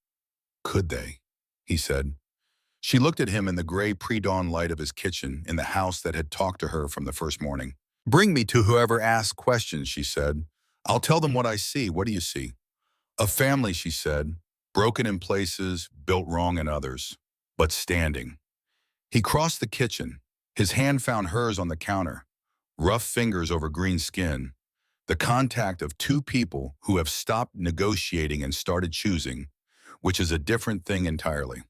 Could they?" he said. She looked at him in the gray pre-dawn light of his kitchen in the house that had talked to her from the first morning. "Bring me to whoever asks questions," she said. "I'll tell them what I see. What do you see?" "A family," she said, "broken in places, built wrong in others, but standing." He crossed the kitchen. His hand found hers on the counter. Rough fingers over green skin. The contact of 2 people who have stopped negotiating and started choosing, which is a different thing entirely.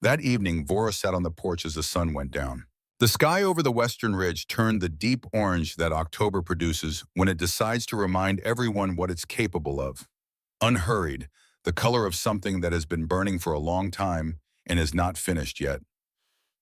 That evening, Vora sat on the porch as the sun went down. The sky over the western ridge turned the deep orange that October produces when it decides to remind everyone what it's capable of. Unhurried, the color of something that has been burning for a long time and is not finished yet.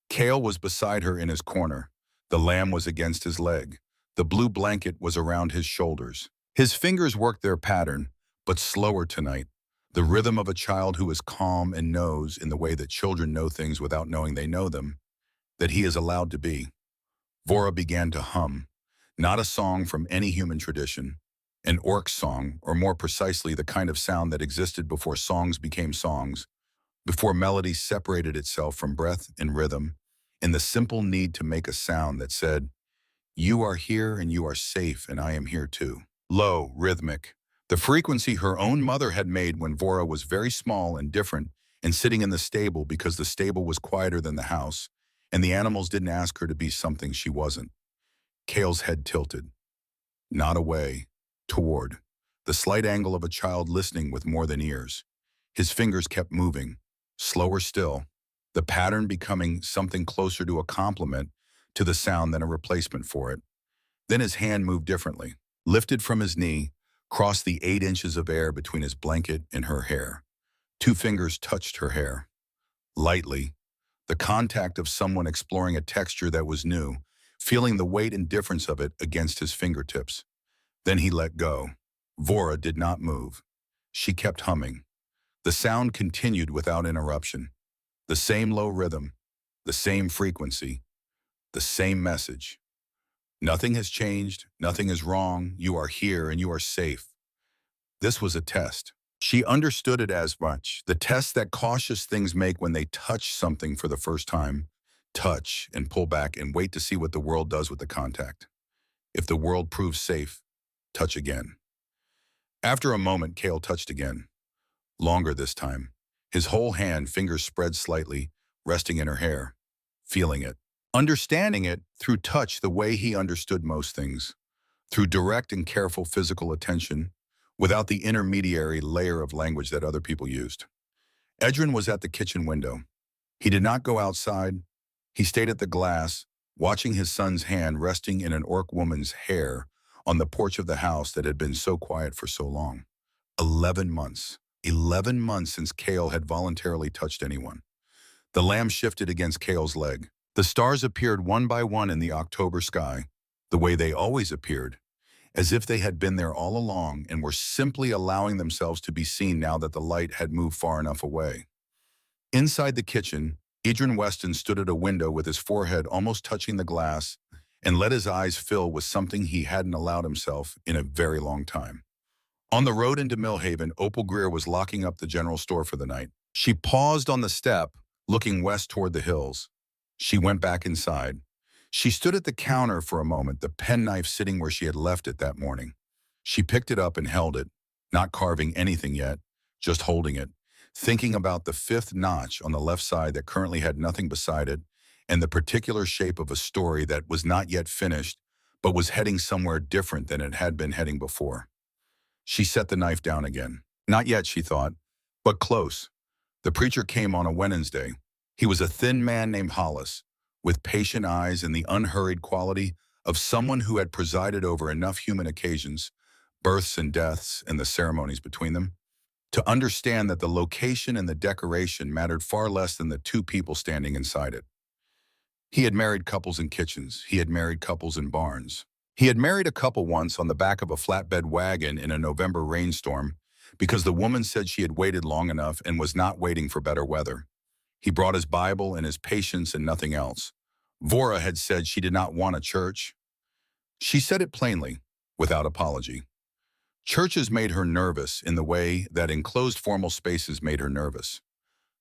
Cale was beside her in his corner. The lamb was against his leg. The blue blanket was around his shoulders. His fingers worked their pattern, but slower tonight. The rhythm of a child who is calm and knows, in the way that children know things without knowing they know them, that he is allowed to be. Vora began to hum, not a song from any human tradition, an orc song, or more precisely the kind of sound that existed before songs became songs, before melody separated itself from breath and rhythm, in the simple need to make a sound that said, "You are here and you are safe and I am here too." Low, rhythmic. The frequency her own mother had made when Vora was very small and different and sitting in the stable because the stable was quieter than the house and the animals didn't ask her to be something she wasn't. Cale's head tilted. Not away, toward. the slight angle of a child listening with more than ears. His fingers kept moving, slower still, the pattern becoming something closer to a complement to the sound than a replacement for it. Then his hand moved differently, lifted from his knee, crossed the 8 inches of air between his blanket and her hair. Two fingers touched her hair, lightly, the contact of someone exploring a texture that was new, feeling the weight and difference of it against his fingertips. Then he let go. Vora did not move. She kept humming. The sound continued without interruption. The same low rhythm, the same frequency, the same message. Nothing has changed, nothing is wrong, you are here and you are safe. This was a test. She understood it as much. The test that cautious things make when they touch something for the first time. Touch and pull back and wait to see what the world does with the contact. If the world proves safe, touch again. After a moment, Cale touched again. Longer this time. His whole hand, fingers spread slightly, resting in her hair. Feeling it. Understanding it through touch the way he understood most things. Through direct and careful physical attention, without the intermediary layer of language that other people used. Edrin was at the kitchen window. He did not go outside. He stayed at the glass, watching his son's hand resting in an orc woman's hair on the porch of the house that had been so quiet for so long. 11 months. 11 months since Cale had voluntarily touched anyone. The lamb shifted against Cale's leg. The stars appeared one by one in the October sky, the way they always appeared, as if they had been there all along and were simply allowing themselves to be seen now that the light had moved far enough away. Inside the kitchen, Edrin Weston stood at a window with his forehead almost touching the glass and let his eyes fill with something he hadn't allowed himself in a very long time. On the road into Millhaven, Opal Greer was locking up the general store for the night. She paused on the step, looking west toward the hills. She went back inside. She stood at the counter for a moment, the penknife sitting where she had left it that morning. She picked it up and held it, not carving anything yet, just holding it, thinking about the 5th notch on the left side that currently had nothing beside it, and the particular shape of a story that was not yet finished, but was heading somewhere different than it had been heading before. She set the knife down again. Not yet, she thought, but close. The preacher came on a Wednesday. He was a thin man named Hollis, with patient eyes and the unhurried quality of someone who had presided over enough human occasions, births and deaths and the ceremonies between them, to understand that the location and the decoration mattered far less than the two people standing inside it. He had married couples in kitchens. He had married couples in barns. He had married a couple once on the back of a flatbed wagon in a November rainstorm because the woman said she had waited long enough and was not waiting for better weather. He brought his Bible and his patience and nothing else. Vora had said she did not want a church. She said it plainly, without apology. Churches made her nervous in the way that enclosed formal spaces made her nervous.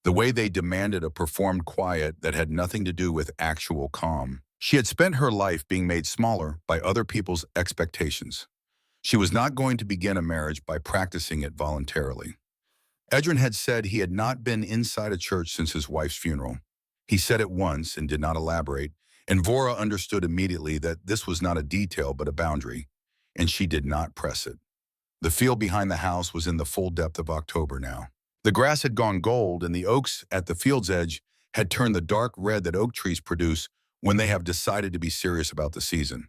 The way they demanded a performed quiet that had nothing to do with actual calm. She had spent her life being made smaller by other people's expectations. She was not going to begin a marriage by practicing it voluntarily. Edrin had said he had not been inside a church since his wife's funeral. He said it once and did not elaborate, and Vora understood immediately that this was not a detail but a boundary, and she did not press it. The field behind the house was in the full depth of October now. The grass had gone gold, and the oaks at the field's edge had turned the dark red that oak trees produce when they have decided to be serious about the season.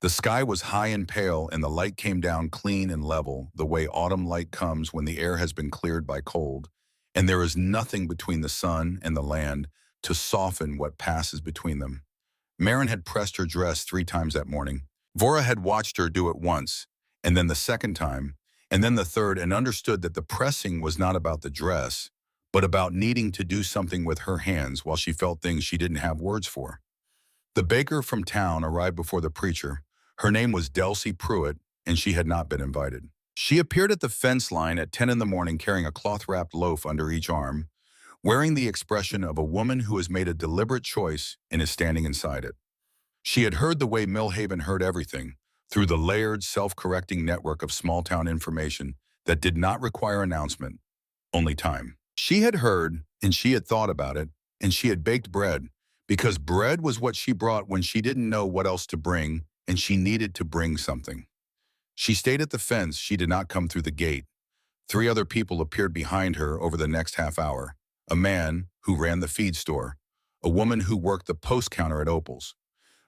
The sky was high and pale, and the light came down clean and level, the way autumn light comes when the air has been cleared by cold, and there is nothing between the sun and the land to soften what passes between them. Marin had pressed her dress 3 times that morning. Vora had watched her do it once, and then the second time, and then the third, and understood that the pressing was not about the dress, but about needing to do something with her hands while she felt things she didn't have words for. The baker from town arrived before the preacher. Her name was Delcy Pruitt, and she had not been invited. She appeared at the fence line at 10 in the morning carrying a cloth-wrapped loaf under each arm, wearing the expression of a woman who has made a deliberate choice and is standing inside it. She had heard the way Millhaven heard everything, through the layered, self-correcting network of small-town information that did not require announcement, only time. She had heard, and she had thought about it, and she had baked bread, because bread was what she brought when she didn't know what else to bring, and she needed to bring something. She stayed at the fence. She did not come through the gate. 3 other people appeared behind her over the next half hour. A man who ran the feed store, a woman who worked the post counter at Opal's,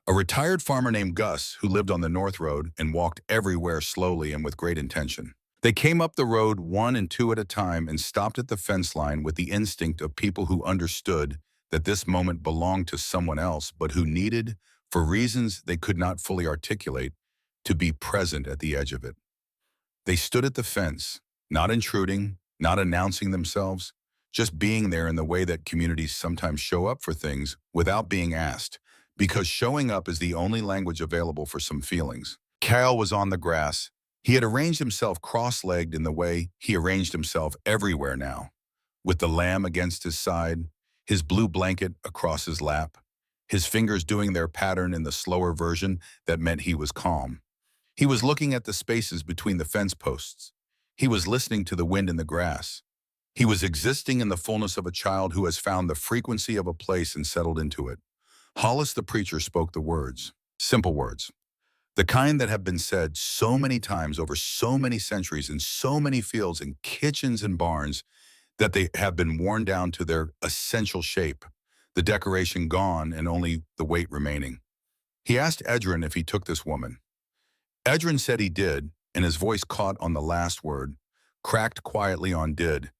a retired farmer named Gus who lived on the North Road and walked everywhere slowly and with great intention. They came up the road 1 and 2 at a time and stopped at the fence line with the instinct of people who understood that this moment belonged to someone else, but who needed, for reasons they could not fully articulate, to be present at the edge of it. They stood at the fence, not intruding, not announcing themselves, just being there in the way that communities sometimes show up for things without being asked, because showing up is the only language available for some feelings. Cal was on the grass. He had arranged himself cross-legged in the way he arranged himself everywhere now, with the lamb against his side, his blue blanket across his lap, his fingers doing their pattern in the slower version that meant he was calm. He was looking at the spaces between the fence posts. He was listening to the wind in the grass. He was existing in the fullness of a child who has found the frequency of a place and settled into it. Hollis the preacher spoke the words, simple words, the kind that have been said so many times over so many centuries in so many fields and kitchens and barns that they have been worn down to their essential shape, the decoration gone and only the weight remaining. He asked Edrin if he took this woman. Edrin said he did, and his voice caught on the last word, cracked quietly on did,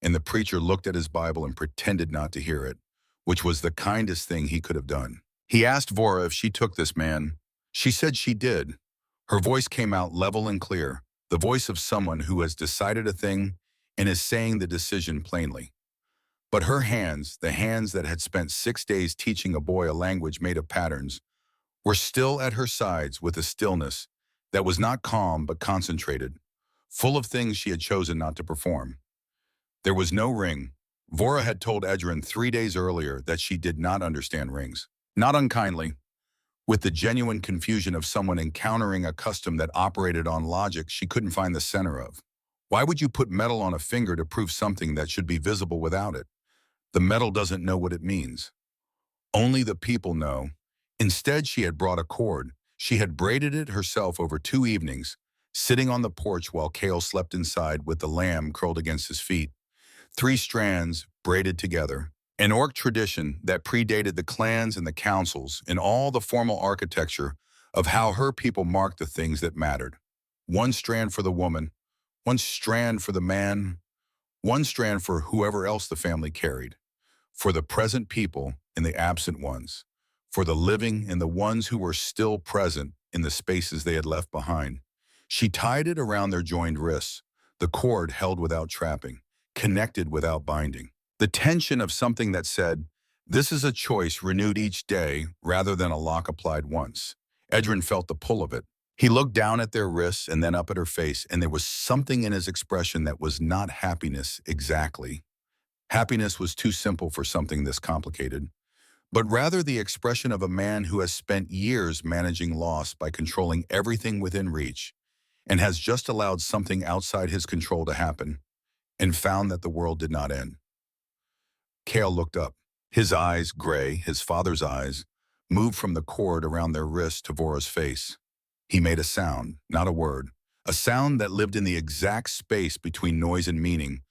and the preacher looked at his Bible and pretended not to hear it, which was the kindest thing he could have done. He asked Vora if she took this man. She said she did. Her voice came out level and clear, the voice of someone who has decided a thing and is saying the decision plainly. But her hands, the hands that had spent 6 days teaching a boy a language made of patterns, were still at her sides with a stillness that was not calm but concentrated, full of things she had chosen not to perform. There was no ring. Vora had told Edrin 3 days earlier that she did not understand rings. Not unkindly, with the genuine confusion of someone encountering a custom that operated on logic she couldn't find the center of. Why would you put metal on a finger to prove something that should be visible without it? The metal doesn't know what it means. Only the people know. Instead, she had brought a cord. She had braided it herself over 2 evenings, sitting on the porch while Cale slept inside with the lamb curled against his feet. 3 strands braided together. An Orc tradition that predated the clans and the councils and all the formal architecture of how her people marked the things that mattered. 1 strand for the woman, 1 strand for the man, 1 strand for whoever else the family carried, for the present people and the absent ones, for the living and the ones who were still present in the spaces they had left behind. She tied it around their joined wrists, the cord held without trapping, connected without binding. The tension of something that said, this is a choice renewed each day rather than a lock applied once. Edrin felt the pull of it. He looked down at their wrists and then up at her face, and there was something in his expression that was not happiness exactly. Happiness was too simple for something this complicated, but rather the expression of a man who has spent years managing loss by controlling everything within reach and has just allowed something outside his control to happen and found that the world did not end. Cale looked up. His eyes, gray, his father's eyes, moved from the cord around their wrist to Vora's face. He made a sound, not a word, a sound that lived in the exact space between noise and meaning,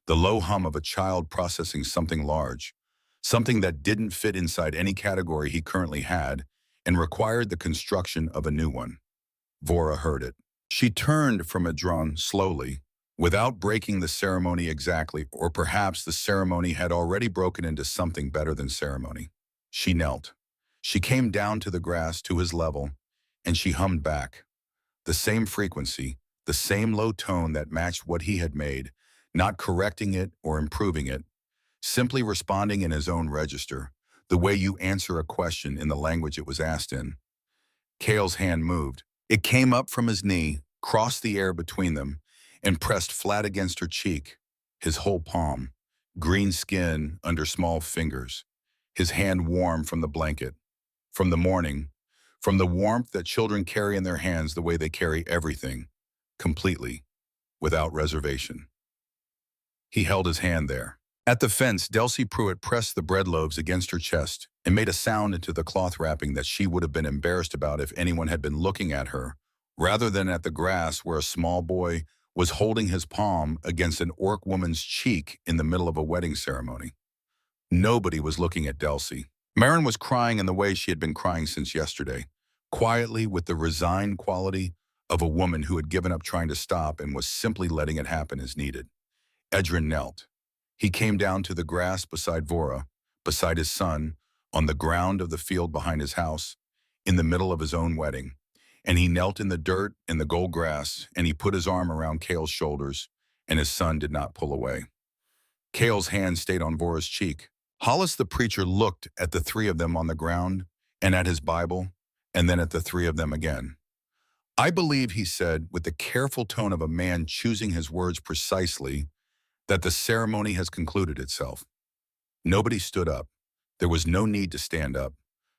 the low hum of a child processing something large, something that didn't fit inside any category he currently had and required the construction of a new one. Vora heard it. She turned from Edrin slowly, without breaking the ceremony exactly, or perhaps the ceremony had already broken into something better than ceremony. She knelt. She came down to the grass to his level, and she hummed back. The same frequency, the same low tone that matched what he had made, not correcting it or improving it, simply responding in his own register, the way you answer a question in the language it was asked in. Cale's hand moved. It came up from his knee, crossed the air between them, and pressed flat against her cheek, his whole palm, green skin under small fingers, his hand warm from the blanket, from the morning, from the warmth that children carry in their hands the way they carry everything, completely, without reservation. He held his hand there. At the fence, Delcy Pruitt pressed the bread loaves against her chest and made a sound into the cloth wrapping that she would have been embarrassed about if anyone had been looking at her rather than at the grass where a small boy was holding his palm against an orc woman's cheek in the middle of a wedding ceremony. Nobody was looking at Delcy. Marin was crying in the way she had been crying since yesterday, quietly with the resigned quality of a woman who had given up trying to stop and was simply letting it happen as needed. Edrin knelt. He came down to the grass beside Vora, beside his son, on the ground of the field behind his house, in the middle of his own wedding. And he knelt in the dirt and the gold grass, and he put his arm around Kale's shoulders, and his son did not pull away. Kale's hand stayed on Vora's cheek. Hollis the preacher looked at the three of them on the ground, and at his Bible, and then at the three of them again. I believe, he said, with the careful tone of a man choosing his words precisely, that the ceremony has concluded itself. Nobody stood up. There was no need to stand up.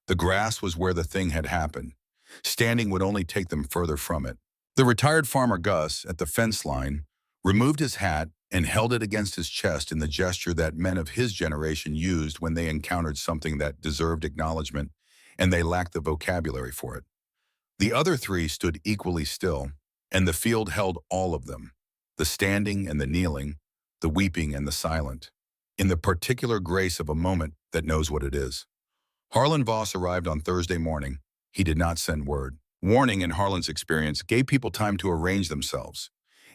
The grass was where the thing had happened. Standing would only take them further from it. The retired farmer Gus, at the fence line, removed his hat and held it against his chest in the gesture that men of his generation used when they encountered something that deserved acknowledgement and they lacked the vocabulary for it. The other three stood equally still, and the field held all of them, the standing and the kneeling, the weeping and the silent, in the particular grace of a moment that knows what it is. Harlan Voss arrived on Thursday morning. He did not send word. Warning, in Harlan's experience, gave people time to arrange themselves,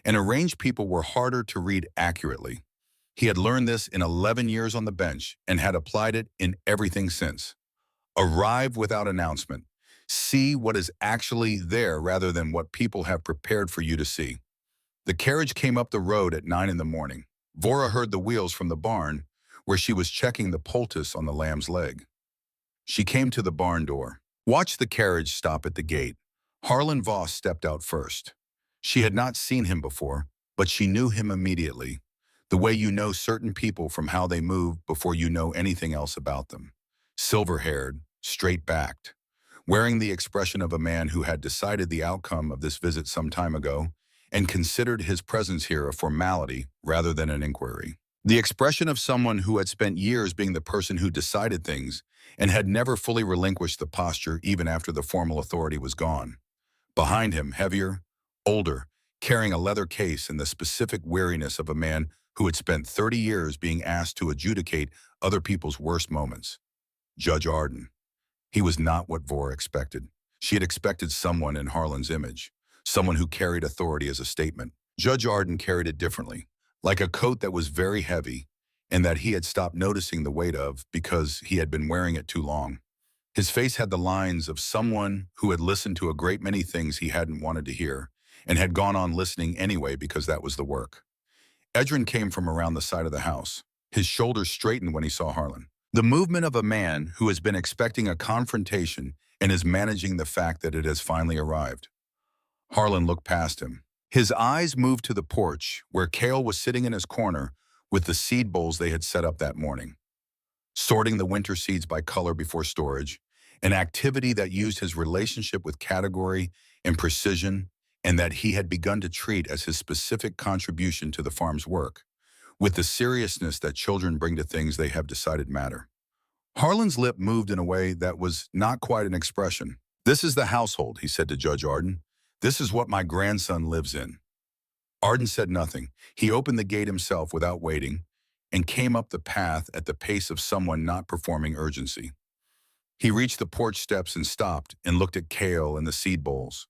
and arranged people were harder to read accurately. He had learned this in 11 years on the bench and had applied it in everything since. Arrive without announcement. See what is actually there rather than what people have prepared for you to see. The carriage came up the road at 9 in the morning. Vora heard the wheels from the barn, where she was checking the poultice on the lamb's leg. She came to the barn door. Watched the carriage stop at the gate. Harlan Voss stepped out first. She had not seen him before, but she knew him immediately, the way you know certain people from how they move before you know anything else about them. Silver-haired, straight-backed, wearing the expression of a man who had decided the outcome of this visit some time ago and considered his presence here a formality rather than an inquiry. The expression of someone who had spent years being the person who decided things and had never fully relinquished the posture even after the formal authority was gone. Behind him, heavier, older, carrying a leather case and the specific weariness of a man who had spent 30 years being asked to adjudicate other people's worst moments. Judge Arden. He was not what Vora expected. She had expected someone in Harlan's image, someone who carried authority as a statement. Judge Arden carried it differently, like a coat that was very heavy and that he had stopped noticing the weight of because he had been wearing it too long. His face had the lines of someone who had listened to a great many things he hadn't wanted to hear and had gone on listening anyway because that was the work. Edrin came from around the side of the house. His shoulders straightened when he saw Harlan. The movement of a man who has been expecting a confrontation and is managing the fact that it has finally arrived. Harlan looked past him. His eyes moved to the porch where Kale was sitting in his corner with the seed bowls they had set up that morning, sorting the winter seeds by color before storage, an activity that used his relationship with category and precision and that he had begun to treat as his specific contribution to the farm's work, with the seriousness that children bring to things they have decided matter. Harlan's lip moved in a way that was not quite an expression. "This is the household," he said to Judge Arden. "This is what my grandson lives in." Arden said nothing. He opened the gate himself without waiting and came up the path at the pace of someone not performing urgency. He reached the porch steps and stopped and looked at Kale and the seed bowls.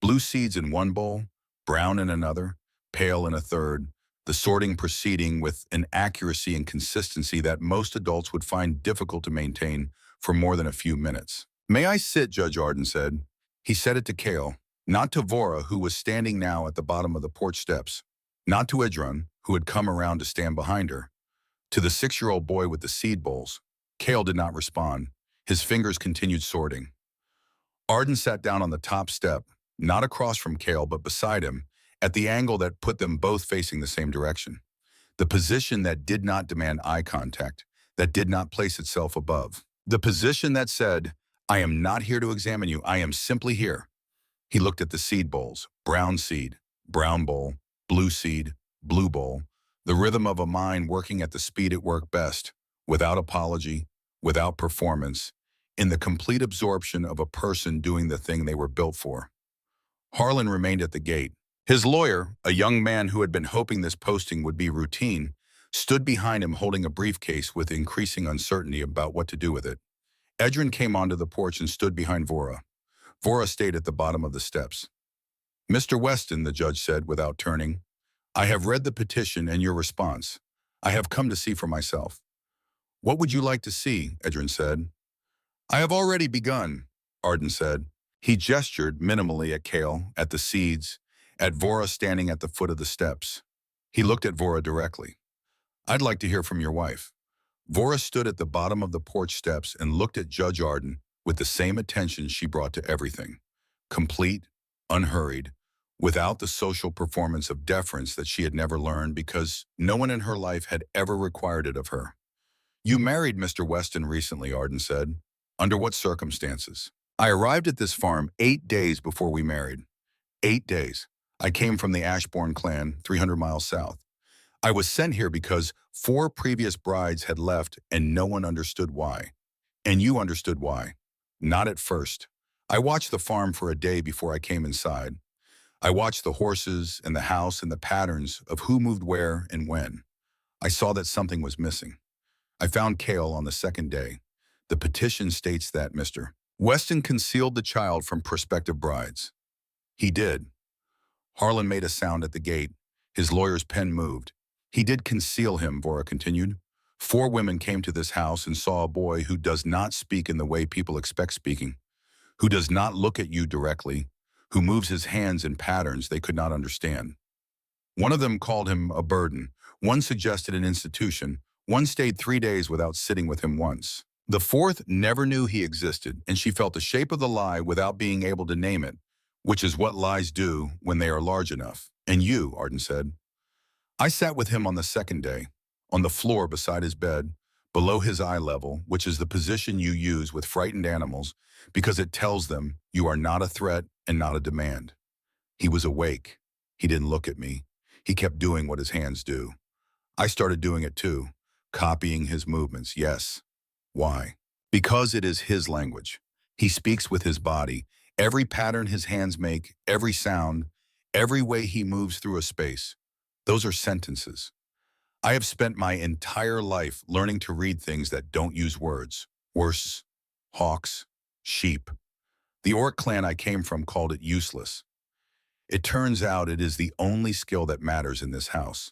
Blue seeds in one bowl, brown in another, pale in a third, the sorting proceeding with an accuracy and consistency that most adults would find difficult to maintain for more than a few minutes. "May I sit?" Judge Arden said. He said it to Kale, not to Vora, who was standing now at the bottom of the porch steps, not to Idrun, who had come around to stand behind her, to the 6-year-old boy with the seed bowls. Kale did not respond. His fingers continued sorting. Arden sat down on the top step, not across from Kale, but beside him, at the angle that put them both facing the same direction. The position that did not demand eye contact, that did not place itself above. The position that said, "I am not here to examine you, I am simply here." He looked at the seed bowls, brown seed, brown bowl, blue seed, blue bowl, the rhythm of a mind working at the speed it worked best, without apology, without performance, in the complete absorption of a person doing the thing they were built for. Harlan remained at the gate. His lawyer, a young man who had been hoping this posting would be routine, stood behind him holding a briefcase with increasing uncertainty about what to do with it. Edrin came onto the porch and stood behind Vora. Vora stayed at the bottom of the steps. "Mr. Weston," the judge said without turning, "I have read the petition and your response. I have come to see for myself." "What would you like to see?" Edrin said. "I have already begun," Arden said. He gestured minimally at Kale, at the seeds, at Vora standing at the foot of the steps. He looked at Vora directly. "I'd like to hear from your wife." Vora stood at the bottom of the porch steps and looked at Judge Arden with the same attention she brought to everything. Complete, unhurried, without the social performance of deference that she had never learned because no one in her life had ever required it of her. "You married Mr. Weston recently," Arden said. "Under what circumstances?" "I arrived at this farm 8 days before we married. 8 days. I came from the Ashbourne clan, 300 miles south. I was sent here because 4 previous brides had left and no one understood why. And you understood why. Not at first. I watched the farm for a day before I came inside. I watched the horses and the house and the patterns of who moved where and when. I saw that something was missing. I found Kale on the second day. The petition states that Mr. Weston concealed the child from prospective brides. He did." Harlan made a sound at the gate. His lawyer's pen moved. "He did conceal him," Vora continued. 4 women came to this house and saw a boy who does not speak in the way people expect speaking, who does not look at you directly, who moves his hands in patterns they could not understand. One of them called him a burden. One suggested an institution. One stayed 3 days without sitting with him once. The 4th never knew he existed, and she felt the shape of the lie without being able to name it, which is what lies do when they are large enough. "And you," Arden said. "I sat with him on the second day, on the floor beside his bed, below his eye level, which is the position you use with frightened animals because it tells them you are not a threat and not a demand. He was awake. He didn't look at me. He kept doing what his hands do. I started doing it too, copying his movements, yes. Why? Because it is his language. He speaks with his body. Every pattern his hands make, every sound, every way he moves through a space. Those are sentences. I have spent my entire life learning to read things that don't use words. Horse, hawks, sheep. The Orc clan I came from called it useless. It turns out it is the only skill that matters in this house."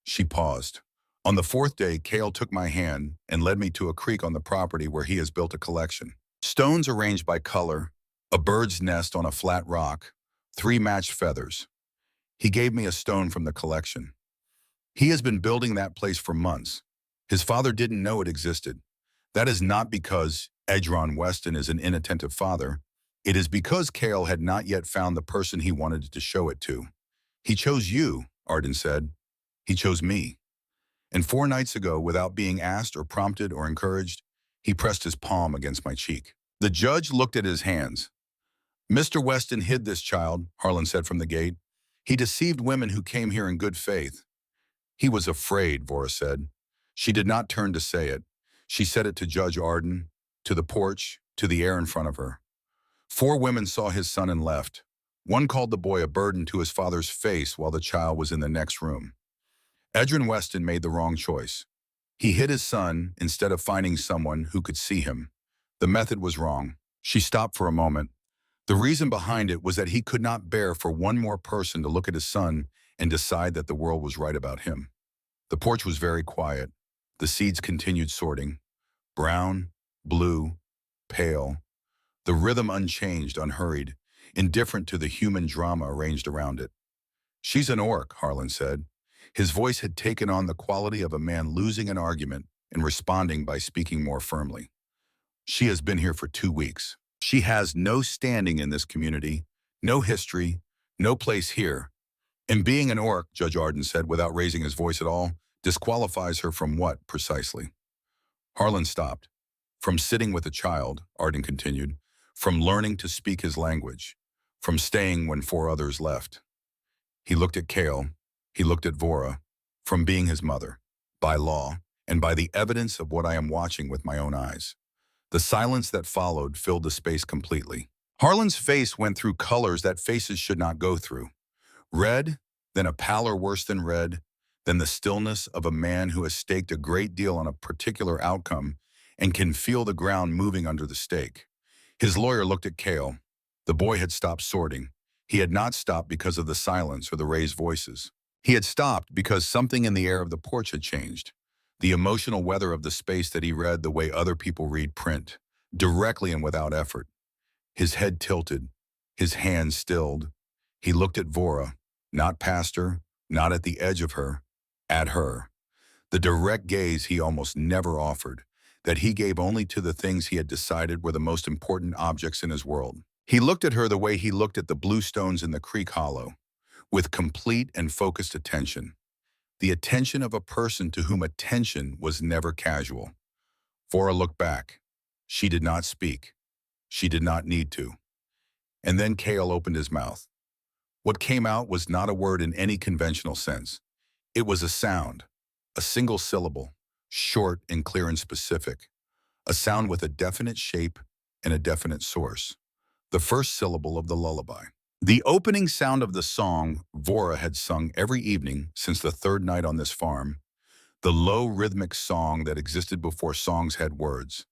She paused. "On the 4th day, Kale took my hand and led me to a creek on the property where he has built a collection. Stones arranged by color, a bird's nest on a flat rock, 3 matched feathers. He gave me a stone from the collection. He has been building that place for months. His father didn't know it existed. That is not because Edron Weston is an inattentive father. It is because Kale had not yet found the person he wanted to show it to. He chose you," Arden said. "He chose me. And 4 nights ago, without being asked or prompted or encouraged, he pressed his palm against my cheek." The judge looked at his hands. "Mr. Weston hid this child," Harlan said from the gate. "He deceived women who came here in good faith." "He was afraid," Vora said. She did not turn to say it. She said it to Judge Arden, to the porch, to the air in front of her. 4 women saw his son and left. One called the boy a burden to his father's face while the child was in the next room. Edrin Weston made the wrong choice. He hid his son instead of finding someone who could see him. The method was wrong. She stopped for a moment. The reason behind it was that he could not bear for one more person to look at his son and decide that the world was right about him. The porch was very quiet. The seeds continued sorting. Brown, blue, pale. The rhythm unchanged, unhurried, indifferent to the human drama arranged around it. "She's an orc," Harlan said. His voice had taken on the quality of a man losing an argument and responding by speaking more firmly. "She has been here for 2 weeks. She has no standing in this community, no history, no place here. And being an orc," Judge Arden said without raising his voice at all, "disqualifies her from what, precisely?" Harlan stopped. "From sitting with a child," Arden continued, "from learning to speak his language, from staying when 4 others left." He looked at Kale. He looked at Vora. "From being his mother, by law, and by the evidence of what I am watching with my own eyes." The silence that followed filled the space completely. Harlan's face went through colors that faces should not go through. Red, then a pallor worse than red, then the stillness of a man who has staked a great deal on a particular outcome and can feel the ground moving under the stake. His lawyer looked at Cale. The boy had stopped sorting. He had not stopped because of the silence or the raised voices. He had stopped because something in the air of the porch had changed. The emotional weather of the space that he read the way other people read print, directly and without effort. His head tilted, his hands stilled. He looked at Vora, not past her, not at the edge of her, at her. The direct gaze he almost never offered, that he gave only to the things he had decided were the most important objects in his world. He looked at her the way he looked at the blue stones in the creek hollow, with complete and focused attention. The attention of a person to whom attention was never casual. Vora looked back. She did not speak. She did not need to. And then Cale opened his mouth. What came out was not a word in any conventional sense. It was a sound, a single syllable, short and clear and specific, a sound with a definite shape and a definite source. The first syllable of the lullaby. The opening sound of the song Vora had sung every evening since the third night on this farm, the low rhythmic song that existed before songs had words,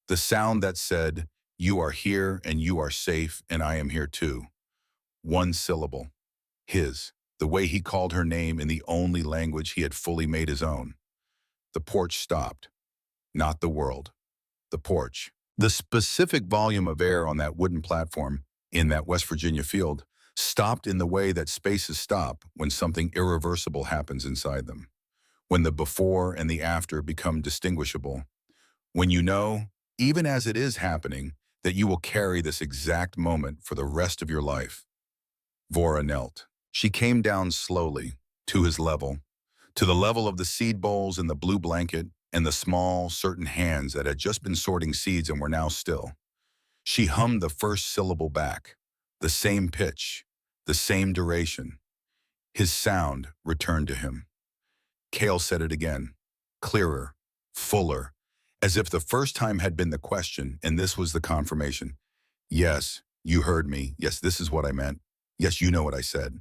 the sound that said, "You are here and you are safe and I am here too." One syllable. His, the way he called her name in the only language he had fully made his own. The porch stopped. Not the world. The porch. The specific volume of air on that wooden platform in that West Virginia field stopped in the way that spaces stop when something irreversible happens inside them. When the before and the after become distinguishable. When you know, even as it is happening, that you will carry this exact moment for the rest of your life. Vora knelt. She came down slowly, to his level, to the level of the seed bowls and the blue blanket and the small, certain hands that had just been sorting seeds and were now still. She hummed the first syllable back, the same pitch, the same duration. His sound returned to him. Cale said it again, clearer, fuller, as if the first time had been the question and this was the confirmation. Yes, you heard me. Yes, this is what I meant. Yes, you know what I said.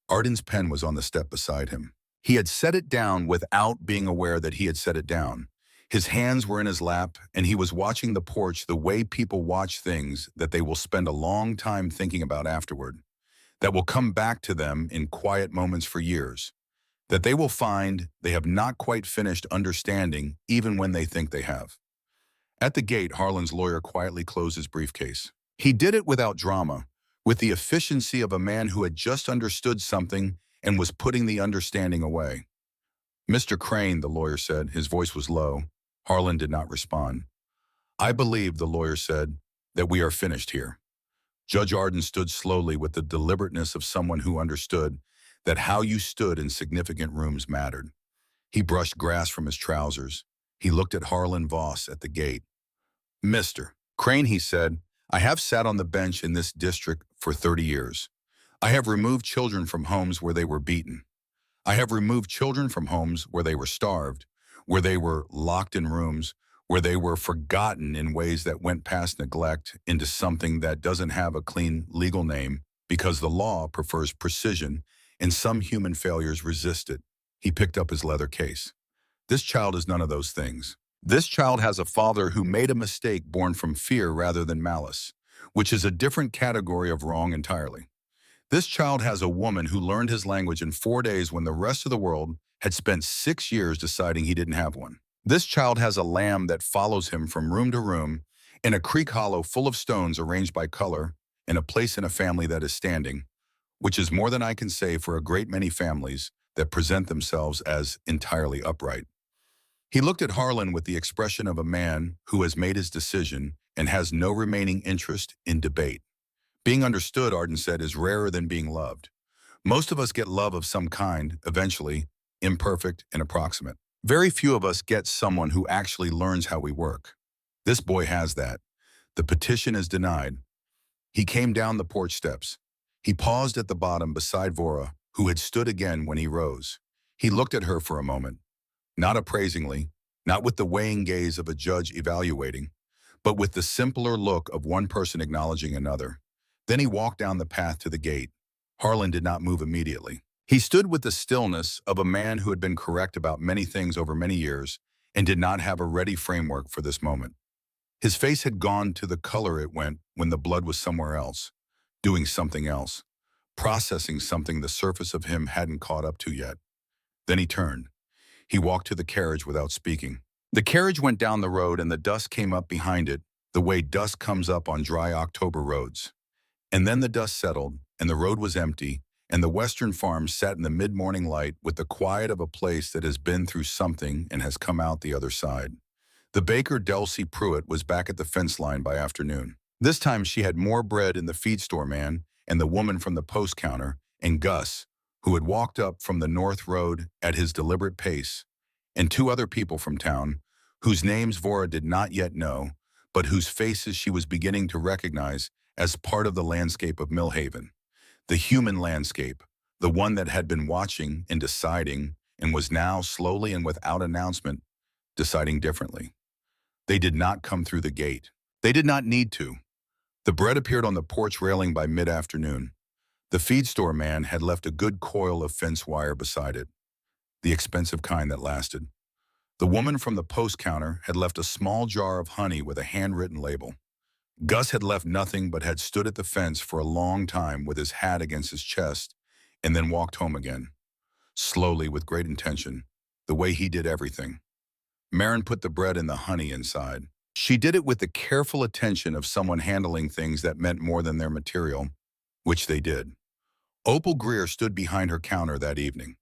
Arden's pen was on the step beside him. He had set it down without being aware that he had set it down. His hands were in his lap, and he was watching the porch the way people watch things that they will spend a long time thinking about afterward, that will come back to them in quiet moments for years, that they will find they have not quite finished understanding even when they think they have. At the gate, Harlan's lawyer quietly closed his briefcase. He did it without drama, with the efficiency of a man who had just understood something and was putting the understanding away. "Mr. Crane," the lawyer said. His voice was low. Harlan did not respond. "I believe," the lawyer said, "that we are finished here." Judge Arden stood slowly with the deliberateness of someone who understood that how you stood in significant rooms mattered. He brushed grass from his trousers. He looked at Harlan Voss at the gate. "Mr. Crane," he said, "I have sat on the bench in this district for 30 years. I have removed children from homes where they were beaten. I have removed children from homes where they were starved, where they were locked in rooms, where they were forgotten in ways that went past neglect into something that doesn't have a clean legal name because the law prefers precision and some human failures resist it." He picked up his leather case. "This child is none of those things. This child has a father who made a mistake born from fear rather than malice, which is a different category of wrong entirely. This child has a woman who learned his language in 4 days when the rest of the world had spent 6 years deciding he didn't have one. This child has a lamb that follows him from room to room in a creek hollow full of stones arranged by color and a place in a family that is standing, which is more than I can say for a great many families that present themselves as entirely upright." He looked at Harlan with the expression of a man who has made his decision and has no remaining interest in debate. "Being understood," Arden said, "is rarer than being loved. Most of us get love of some kind, eventually, imperfect and approximate. Very few of us get someone who actually learns how we work. This boy has that. The petition is denied." He came down the porch steps. He paused at the bottom beside Vora, who had stood again when he rose. He looked at her for a moment, not appraisingly, not with the weighing gaze of a judge evaluating, but with the simpler look of one person acknowledging another. Then he walked down the path to the gate. Harlan did not move immediately. He stood with the stillness of a man who had been correct about many things over many years and did not have a ready framework for this moment. His face had gone to the color it went when the blood was somewhere else, doing something else, processing something the surface of him hadn't caught up to yet. Then he turned. He walked to the carriage without speaking. The carriage went down the road and the dust came up behind it, the way dust comes up on dry October roads. And then the dust settled, and the road was empty, and the western farm sat in the mid-morning light with the quiet of a place that has been through something and has come out the other side. The baker Delcy Pruitt was back at the fence line by afternoon. This time she had more bread in the feed store man and the woman from the post counter and Gus, who had walked up from the north road at his deliberate pace, and two other people from town, whose names Vora did not yet know, but whose faces she was beginning to recognize as part of the landscape of Millhaven. The human landscape, the one that had been watching and deciding and was now, slowly and without announcement, deciding differently. They did not come through the gate. They did not need to. The bread appeared on the porch railing by mid-afternoon. The feed store man had left a good coil of fence wire beside it, the expensive kind that lasted. The woman from the post counter had left a small jar of honey with a handwritten label. Gus had left nothing but had stood at the fence for a long time with his hat against his chest and then walked home again, slowly with great intention, the way he did everything. Marin put the bread and the honey inside. She did it with the careful attention of someone handling things that meant more than their material, which they did. Opal Greer stood behind her counter that evening.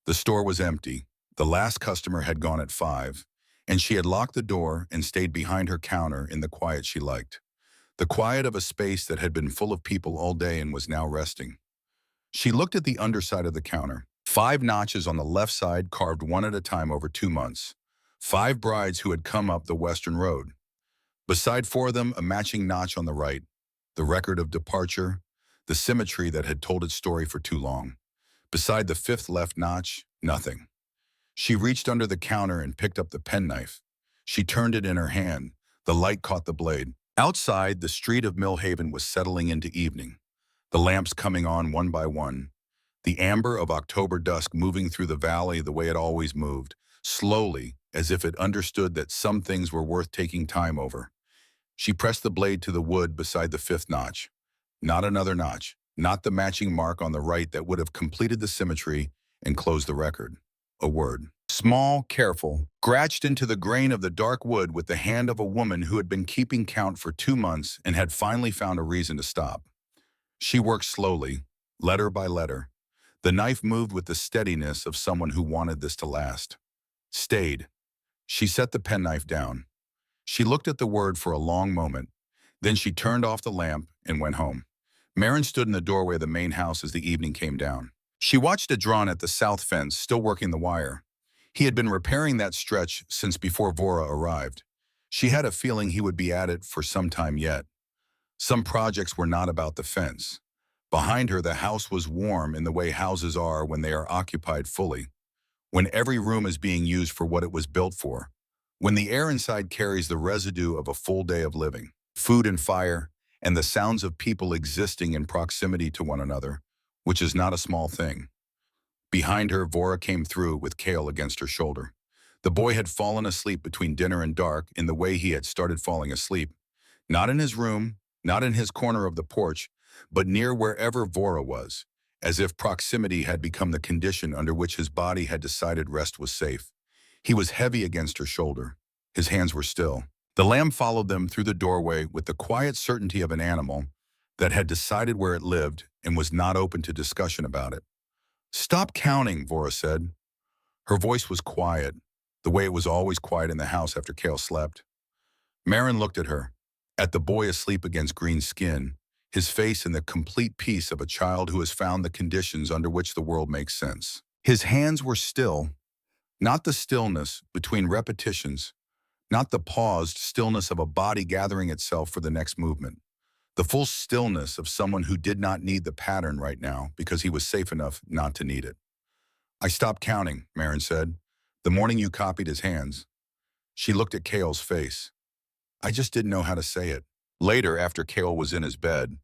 The store was empty. The last customer had gone at 5, and she had locked the door and stayed behind her counter in the quiet she liked. The quiet of a space that had been full of people all day and was now resting. She looked at the underside of the counter. 5 notches on the left side carved one at a time over 2 months. 5 brides who had come up the western road. Beside 4 of them, a matching notch on the right, the record of departure, the symmetry that had told its story for too long. Beside the 5th left notch, nothing. She reached under the counter and picked up the penknife. She turned it in her hand. The light caught the blade. Outside, the street of Millhaven was settling into evening, the lamps coming on one by one, the amber of October dusk moving through the valley the way it always moved, slowly, as if it understood that some things were worth taking time over. She pressed the blade to the wood beside the 5th notch. Not another notch, not the matching mark on the right that would have completed the symmetry and closed the record. A word. Small, careful, scratched into the grain of the dark wood with the hand of a woman who had been keeping count for 2 months and had finally found a reason to stop. She worked slowly, letter by letter. The knife moved with the steadiness of someone who wanted this to last. Stayed. She set the penknife down. She looked at the word for a long moment. Then she turned off the lamp and went home. Marin stood in the doorway of the main house as the evening came down. She watched Adron at the south fence, still working the wire. He had been repairing that stretch since before Vora arrived. She had a feeling he would be at it for some time yet. Some projects were not about the fence. Behind her, the house was warm in the way houses are when they are occupied fully, when every room is being used for what it was built for, when the air inside carries the residue of a full day of living, food and fire, and the sounds of people existing in proximity to one another, which is not a small thing. Behind her, Vora came through with Cale against her shoulder. The boy had fallen asleep between dinner and dark in the way he had started falling asleep. Not in his room, not in his corner of the porch, but near wherever Vora was, as if proximity had become the condition under which his body had decided rest was safe. He was heavy against her shoulder. His hands were still. The lamb followed them through the doorway with the quiet certainty of an animal that had decided where it lived and was not open to discussion about it. "Stop counting," Vora said. Her voice was quiet, the way it was always quiet in the house after Cale slept. Marin looked at her, at the boy asleep against green skin, his face in the complete peace of a child who has found the conditions under which the world makes sense. His hands were still, not the stillness between repetitions, not the paused stillness of a body gathering itself for the next movement. The full stillness of someone who did not need the pattern right now because he was safe enough not to need it. "I stopped counting," Marin said, "the morning you copied his hands." She looked at Cale's face. I just didn't know how to say it. Later, after Cale was in his bed,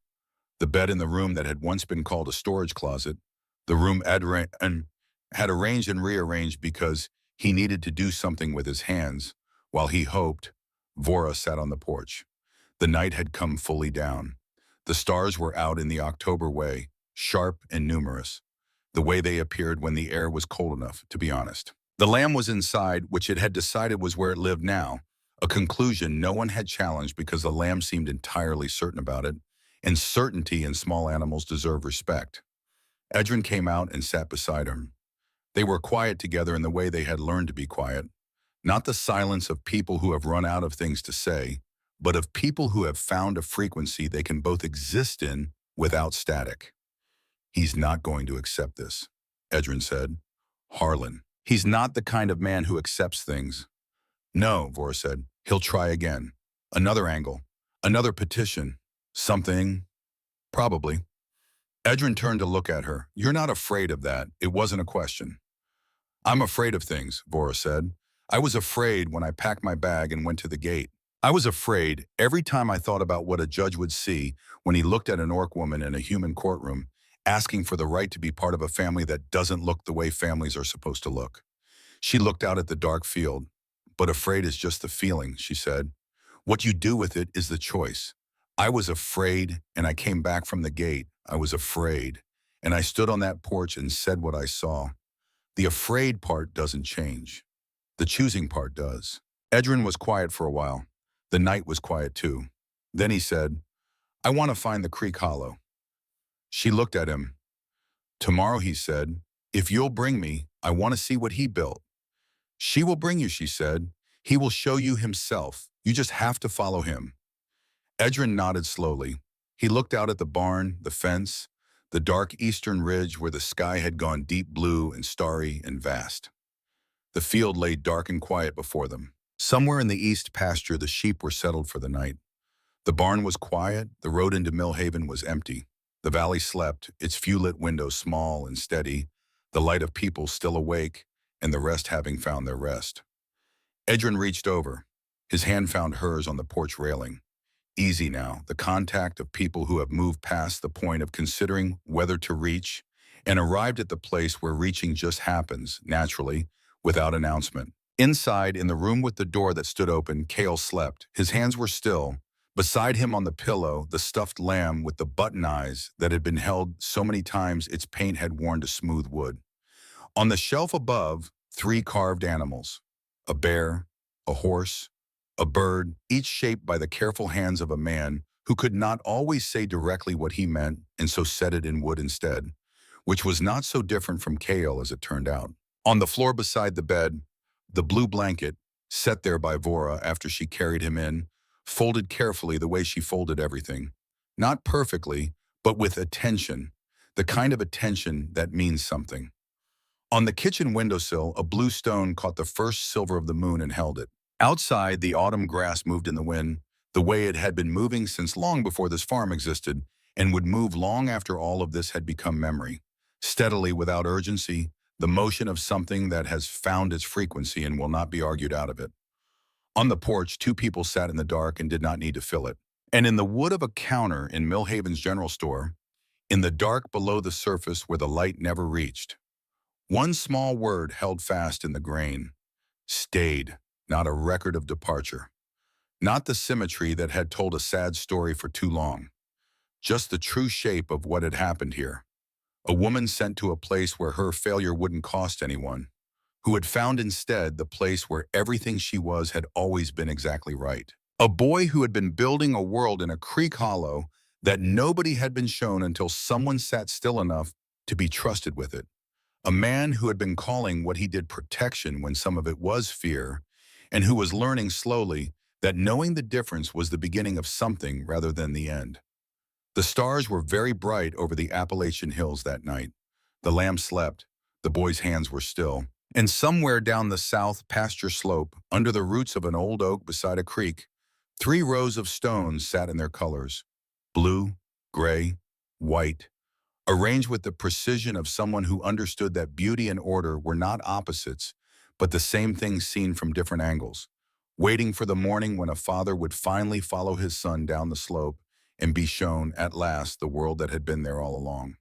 the bed in the room that had once been called a storage closet, the room had arranged and rearranged because he needed to do something with his hands, while he hoped, Vora sat on the porch. The night had come fully down. The stars were out in the October way, sharp and numerous, the way they appeared when the air was cold enough, to be honest. The lamb was inside, which it had decided was where it lived now, a conclusion no one had challenged because the lamb seemed entirely certain about it, and certainty in small animals deserve respect. Edrin came out and sat beside him. They were quiet together in the way they had learned to be quiet, not the silence of people who have run out of things to say, but of people who have found a frequency they can both exist in without static. He's not going to accept this, Edrin said. Harlan. He's not the kind of man who accepts things. No, Vora said. He'll try again. Another angle. Another petition. Something. Probably. Edrin turned to look at her. You're not afraid of that. It wasn't a question. I'm afraid of things, Vora said. I was afraid when I packed my bag and went to the gate. I was afraid every time I thought about what a judge would see when he looked at an orc woman in a human courtroom, asking for the right to be part of a family that doesn't look the way families are supposed to look. She looked out at the dark field. But afraid is just the feeling, she said. What you do with it is the choice. I was afraid, and I came back from the gate. I was afraid, and I stood on that porch and said what I saw. The afraid part doesn't change. The choosing part does. Edrin was quiet for a while. The night was quiet too. Then he said, I want to find the creek hollow. She looked at him. Tomorrow, he said, if you'll bring me, I want to see what he built. She will bring you, she said. He will show you himself. You just have to follow him. Edrin nodded slowly. He looked out at the barn, the fence, the dark eastern ridge where the sky had gone deep blue and starry and vast. The field lay dark and quiet before them. Somewhere in the east pasture, the sheep were settled for the night. The barn was quiet. The road into Millhaven was empty. The valley slept, its few lit windows small and steady, the light of people still awake, and the rest having found their rest. Edrin reached over. His hand found hers on the porch railing. Easy now, the contact of people who have moved past the point of considering whether to reach and arrived at the place where reaching just happens, naturally, without announcement. Inside, in the room with the door that stood open, Cale slept. His hands were still. Beside him on the pillow, the stuffed lamb with the button eyes that had been held so many times its paint had worn to smooth wood. On the shelf above, 3 carved animals, a bear, a horse, a bird, each shaped by the careful hands of a man who could not always say directly what he meant and so said it in wood instead, which was not so different from Cale as it turned out. On the floor beside the bed, the blue blanket, set there by Vora after she carried him in, folded carefully the way she folded everything. Not perfectly, but with attention, the kind of attention that means something. On the kitchen windowsill, a blue stone caught the first silver of the moon and held it. Outside, the autumn grass moved in the wind, the way it had been moving since long before this farm existed, and would move long after all of this had become memory. Steadily, without urgency, the motion of something that has found its frequency and will not be argued out of it. On the porch, 2 people sat in the dark and did not need to fill it. And in the wood of a counter in Millhaven's general store, in the dark below the surface where the light never reached, one small word held fast in the grain. Stayed, not a record of departure. Not the symmetry that had told a sad story for too long. Just the true shape of what had happened here. A woman sent to a place where her failure wouldn't cost anyone, who had found instead the place where everything she was had always been exactly right. A boy who had been building a world in a creek hollow that nobody had been shown until someone sat still enough to be trusted with it. A man who had been calling what he did protection when some of it was fear, and who was learning slowly that knowing the difference was the beginning of something rather than the end. The stars were very bright over the Appalachian hills that night. The lamb slept, the boy's hands were still, and somewhere down the south pasture slope, under the roots of an old oak beside a creek, 3 rows of stones sat in their colors, blue, gray, white, arranged with the precision of someone who understood that beauty and order were not opposites, but the same thing seen from different angles. waiting for the morning when a father would finally follow his son down the slope and be shown, at last, the world that had been there all along.